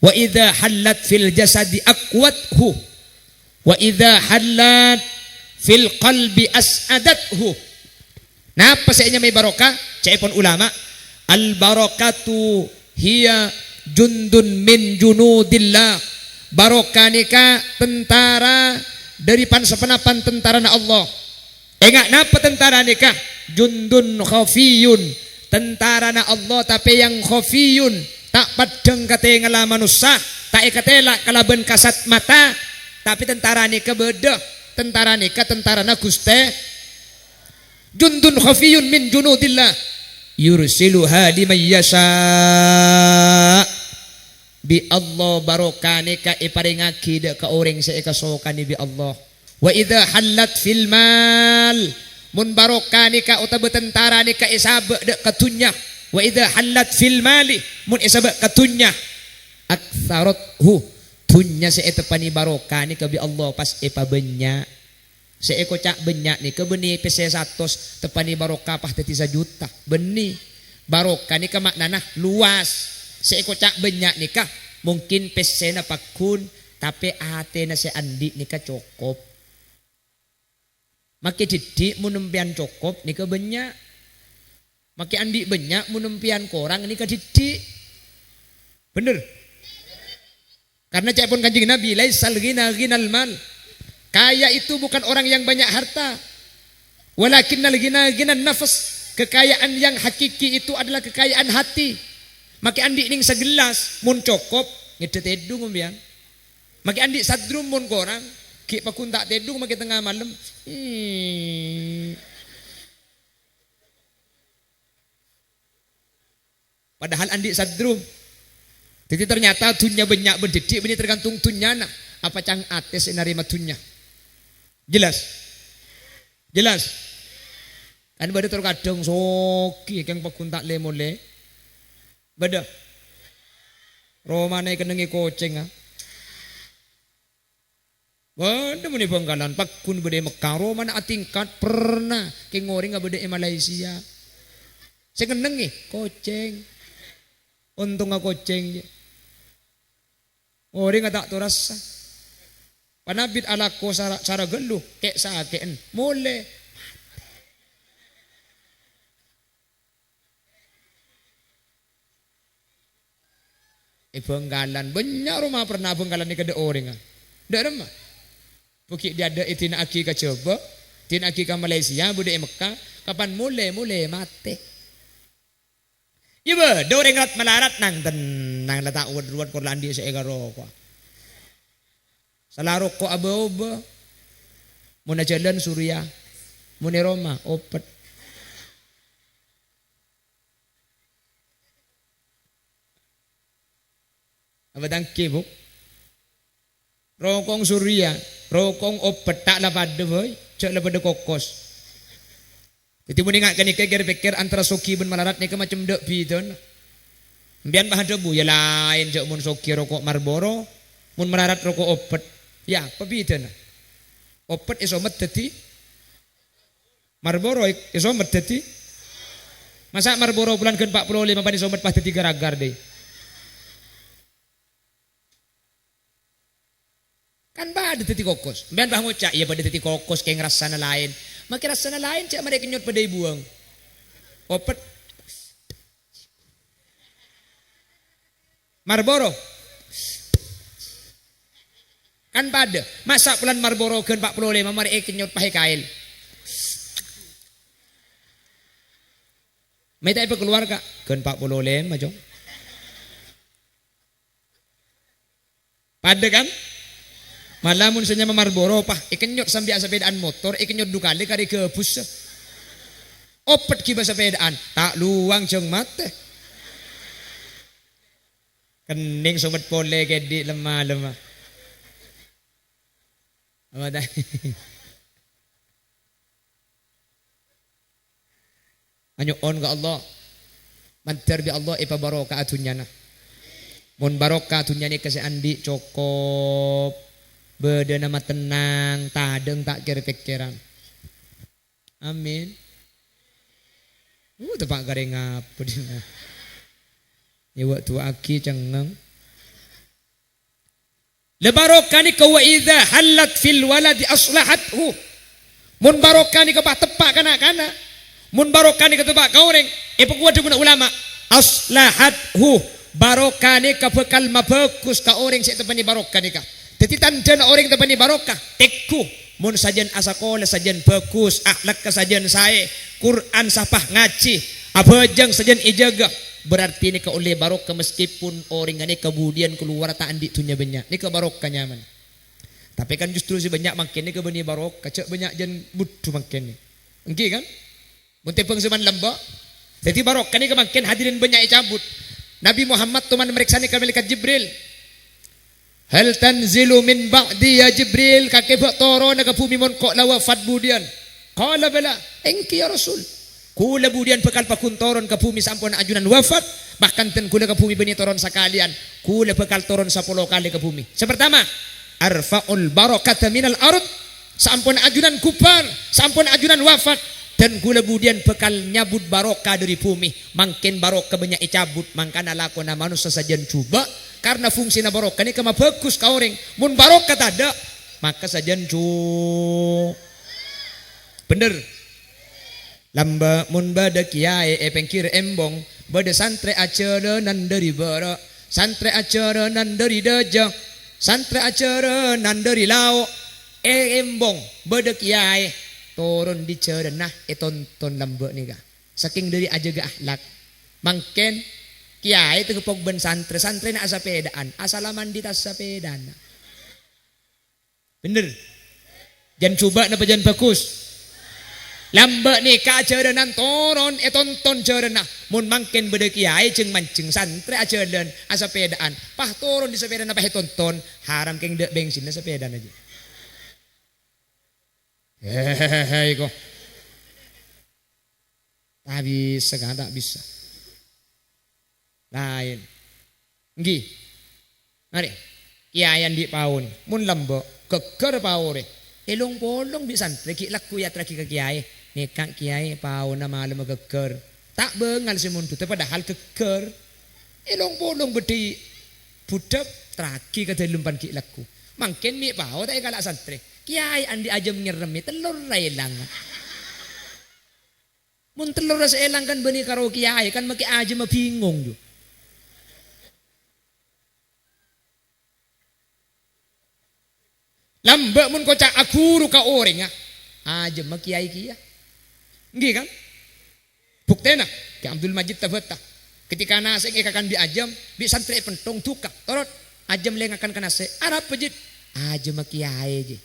wa idza hallat fil jasadi aqwathu wa idza hallat fil qalbi as'adathu. Napa saya may barokah? Caipun ulama, al barakatu hiya jundun min junudillah. Barokah nika tentara dari pansepenapan tentara na Allah. Enggak napa tentara nikah? Jundun khafiyun, tentara na Allah tapi yang khafiyun, tak padeng kate ngala manusia, tak ikatela kalaban kasat mata, tapi tentara nikah beda. Tentara nikah tentara na Guste. Jundun khafiyun min junudillah yursiluha liman yasha. Bi Allah barokah nikah iparingaki de ka orang sa ikasokan ni bi Allah. Wa idza hallat fil mal, mun barokah nikah utawa tentara nikah isabe de katunya. Wa idza hallat fil mali, mun isabe katunya aktsarathu, tunya sa etepani barokah nikah bi Allah pas ipabenya. Sa eko cak benyak nikah beni pese 100 tepani barokah pah teti 1 juta. Beni barokah nikah maknana luas. Sa eko cak benyak nikah mungkin pesena pakun tapi ate na si andi nikah cukup. Maki didik munempian cukup nikah banyak. Maki andi banyak munempian korang nikah didik. Bener. Karena cak pun kanjeng Nabi laisal ghina ghinal mal. Kaya itu bukan orang yang banyak harta. Walakinnal ghina ghinan nafas. Kekayaan yang hakiki itu adalah kekayaan hati. Maki andi ning segelas mun cukup ngedet edung umbian. Maki andi sadrum mun korang ki pakun tak tedung maki tengah malam. Padahal andi sadrum. Jadi ternyata tunya banyak berdidik ini tergantung tunya nak. Apa cang ates narima tunya. Jelas? Jelas? Kan bada terkadang soki kang pakun tak lemole. Bada. Romane kenengi koceng ah. Bada meni Bangkalan pakun bade Mekah Romane atingkat pernah ke ngori nga bade Malaysia. Saya kenengi koceng. Untung nga koceng. Ngori nga tak turasa. Panabit alako sara geluh kek sakeen mole. Bangkalan banyak rumah pernah Bangkalan ni kada orang ah. Dak remah. Bukit dia ada itina aki ka coba, tina aki ka Malaysia bude Mekah, kapan mule mate. Iba do orang rat malarat nang tenang letak ruan Kurlandi sa egaro ko. Salarok ko aba-aba. Muna jalan Surya. Muni Roma opet. Abadang kibuk. Rokong Surya, rokong opet tak lapad boy, cak lapad kokos. Jadi muni ngak kani keger pikir antara soki ben malarat ni ke macam dek bidon. Mbian bah debu ya lain jek mun soki rokok Marlboro, mun merarat rokok opet. Ya, pebidana. Opet iso medeti. Marlboro iso medeti. Masa Marlboro bulan ke 45 pan iso med pas dadi garagar deh. Kan bade teti kokos. Mbian bah ngucak ya bade teti kokos kayak ngerasana lain. Makin rasana lain cak mereka nyot pada buang. Opet Marlboro kan pada masa bulan Marlboro ke 45 mari kenyot pakai kail. Meta ipa keluar kak ke 45 majong. Pada kan malamun senyama Marlboro pah ikenyot sambil sepedaan motor ikenyot dukali kari ke bus. Opet kiba sepedaan tak luang jeng mate. Kening sobat pole gede lemah-lemah. Apa dah? Anyo on ke Allah. Mantar bi Allah ipa barokah atunyana. Mun barokah atunyani kasi andi cokop. Beda nama tenang, tadeng tak kira pikiran. Amin. Tepak garing apa dina. Ya waktu aki cengeng. Lebarokani ka wa idza halat fil waladi aslahathu. Mun barokani ka tepak kana-kana. Mun barokani ka tepak kaureng. Pekuat guna ulama. Aslahathu. Barokani ka bekal mabagus ka orang sik tepani barokani ka. Dadi tanda orang tepani barokah. Teku. Mun sajen asakola sajen bagus, akhlak ka sajen sae, Quran sapah ngaji, abajang sajen ijaga. Berarti ini ke oleh barokah meskipun orang ini kemudian keluar tak andi tunya banyak. Ini ke barokah nyaman. Tapi kan justru si banyak makin ini ke bani barokah cak banyak jan butuh makin ni. Engki kan? Munte pengseman lembak. Jadi barokah ni ke makin hadirin banyak cabut. Nabi Muhammad teman meriksa ni ke malaikat Jibril. Hal tanzilu min ba'di ya Jibril kakek turun ke bumi mon kok la wafat budian. Qala bala engki ya Rasul. Kula budian bekal pakun toron ke bumi sampun ajunan wafat. Bahkan ten kula ke bumi beni toron sakalian. Kula bekal toron 10 kali ke bumi. Sepertama, arfa'ul barakata minal ard. Sampun ajunan kupar, sampun ajunan wafat. Dan kula budian bekal nyabut barokah dari bumi. Mangkin barokah banyak icabut. Mangkana lakona manusia sajian coba. Karena fungsi na barokah ni kama bagus ka orang. Mun barokah tada, maka sajian bener. Lamba mun bada kiai pengkir embong bada santre acara nan dari bara santre acara nan dari daja santre acara nan dari lau embong bada kiai turun di cerenah tonton lamba ni ka saking dari aja ga akhlak mangken kiai tegepok ben santre na asapedaan asalaman di tas sapedana bener jan coba na jan bagus. Lambak ni ka ajaran toron tonton jarana mun mangken beda kiai jeung mancing santre ajaran asapedaan pah toron di sepeda pah tonton haram keng dek bensin na sepeda aja. Hei kok. Tak bisa kan tak bisa. Lain. Nggih. Mari. Kiai di paun mun lambak keker paure. Elong bolong di santre ki laku ya traki ke kiai. Nekak kiai pau na malam geger. Tak bengal si muntu padahal geger. Elong bolong bedi budak traki ke delumpan ki laku. Mangken mi pau tak galak santre. Kiai andi aja menyeremi telur rai lang. Mun telur rasa elang kan beni karo kiai kan maki aja mah bingung jo. Lambak mun kocak akuru ka orang ya. Aja mah kiai kia. Nggih kan? Buktena ke Abdul Majid Tabata. Ketika nase akan diajam, bi santri pentong tukak. Torot ajam lengakan kana se. Arab pejit. Aja mah kiai je.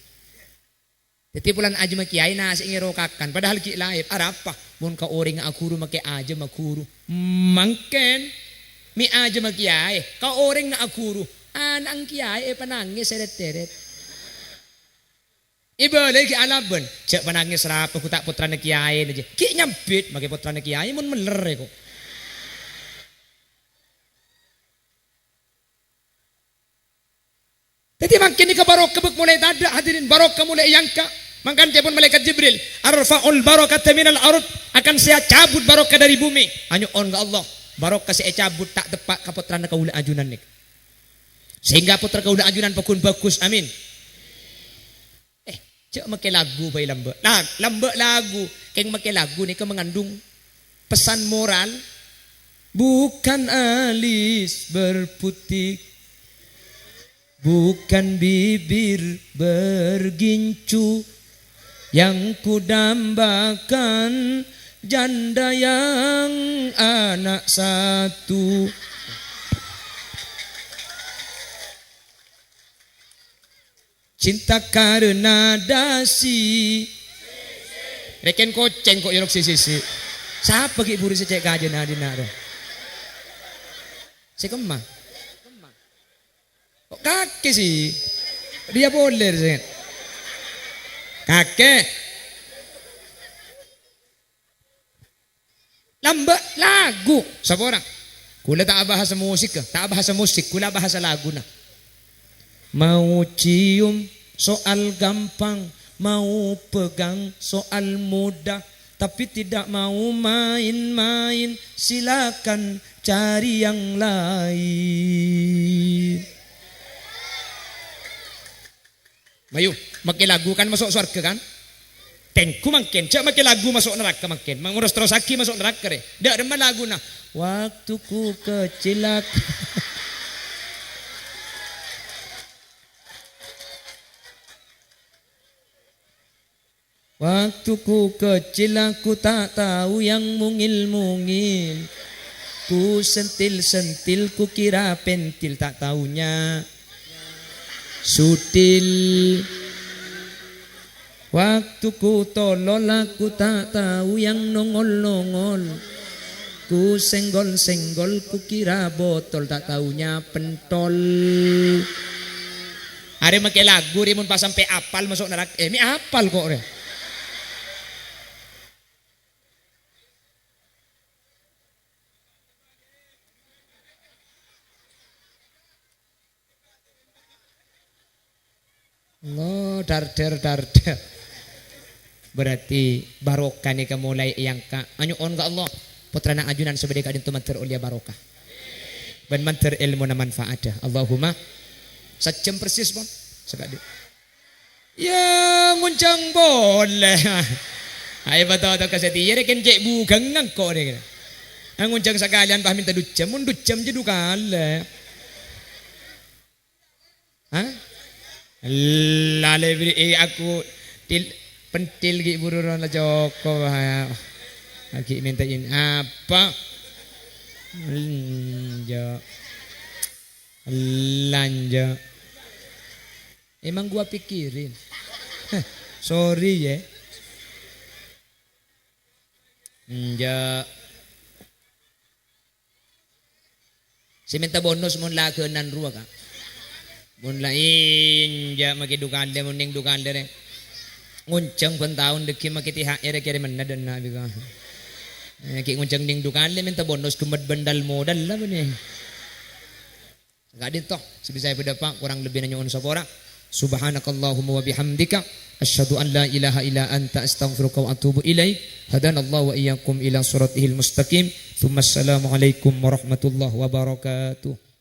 Jadi bulan aja mah kiai nase ngerokakan padahal ki laib arapa mun ka orang akuru make aja mah kuru. Mangken mi aja mah kiai, ka orang na akuru. Anang kiai panangis seret-seret. Iba lagi alaban, cek panangis rapa ku tak putrane kiai aja. Ki nyambit make putrane kiai mun meler kok. Jadi makin ni ke barokah mulai ada hadirin barokah mulai yangka. Makan pun malaikat Jibril, arfa'ul barakata minal ard, akan saya cabut barokah dari bumi. Hanya on ke Allah. Barokah saya cabut tak tepat ka putrana kaula ajunan nik. Sehingga putra kaula ajunan pekun bagus. Amin. Cak make lagu bae lambek. Lambek lagu. Keng make lagu ni ke mengandung pesan moral, bukan alis berputih, bukan bibir bergincu, yang kudambakan janda yang anak satu. Cinta karena dasi. Reken koceng kok yorok sisi. Siapa ki buru secek kajen adina ro. Si kemang. Kok kakek sih? Dia boleh sih. Kakek. Lambak lagu. Siapa orang? Kula tak bahasa musik, tak bahasa musik, kula bahasa lagu nah. Mau cium soal gampang, mau pegang soal mudah, tapi tidak mau main-main, silakan cari yang lain. Mayu, makin lagu kan masuk surga kan? Tengku makin, cak makin lagu masuk neraka makin. Mengurus terus aki masuk neraka deh. Dak demen lagu nah. Waktuku kecil aku. Waktuku kecil aku tak tahu yang mungil-mungil. Ku sentil-sentil ku kira pentil, tak taunya sutil. Waktu ku tolol aku tak tahu yang nongol-nongol. Ku senggol-senggol ku kira botol, tak taunya pentol. Ada make lagu dia mun pas sampai apal masuk neraka. Mi apal kok re. Allah dar. Berarti barokah ni mulai yang ka anyu on ka Allah putrana ajunan sebede ka dintu manter ulia barokah. Ben manter ilmu na manfaat. Allahumma sajam persis bon sekali. Ya nguncang boleh. Ay betul kaseti yere ken cek bugang ngko de. Nguncang sekalian paham minta ducem mun ducem je dukale. Hah? Lale beri aku pentil gi bururan la Joko lagi mintain apa lanja emang gua pikirin sorry ya si minta bonus mun lakenan ruwa ka mun lain ja maki dukande mun ning dukande re nguncang pun tahun deki maki THR kere menna dan nabi ka ki nguncang ning dukande minta bonus kumat bandal modal lah bene enggak ditoh sebisa pada pak kurang lebih nanya on sapora subhanakallahumma wa bihamdika asyhadu an la ilaha illa anta astaghfiruka wa atubu ilaik hadanallahu wa iyyakum ila siratihil mustaqim thumma assalamu alaikum warahmatullahi wabarakatuh.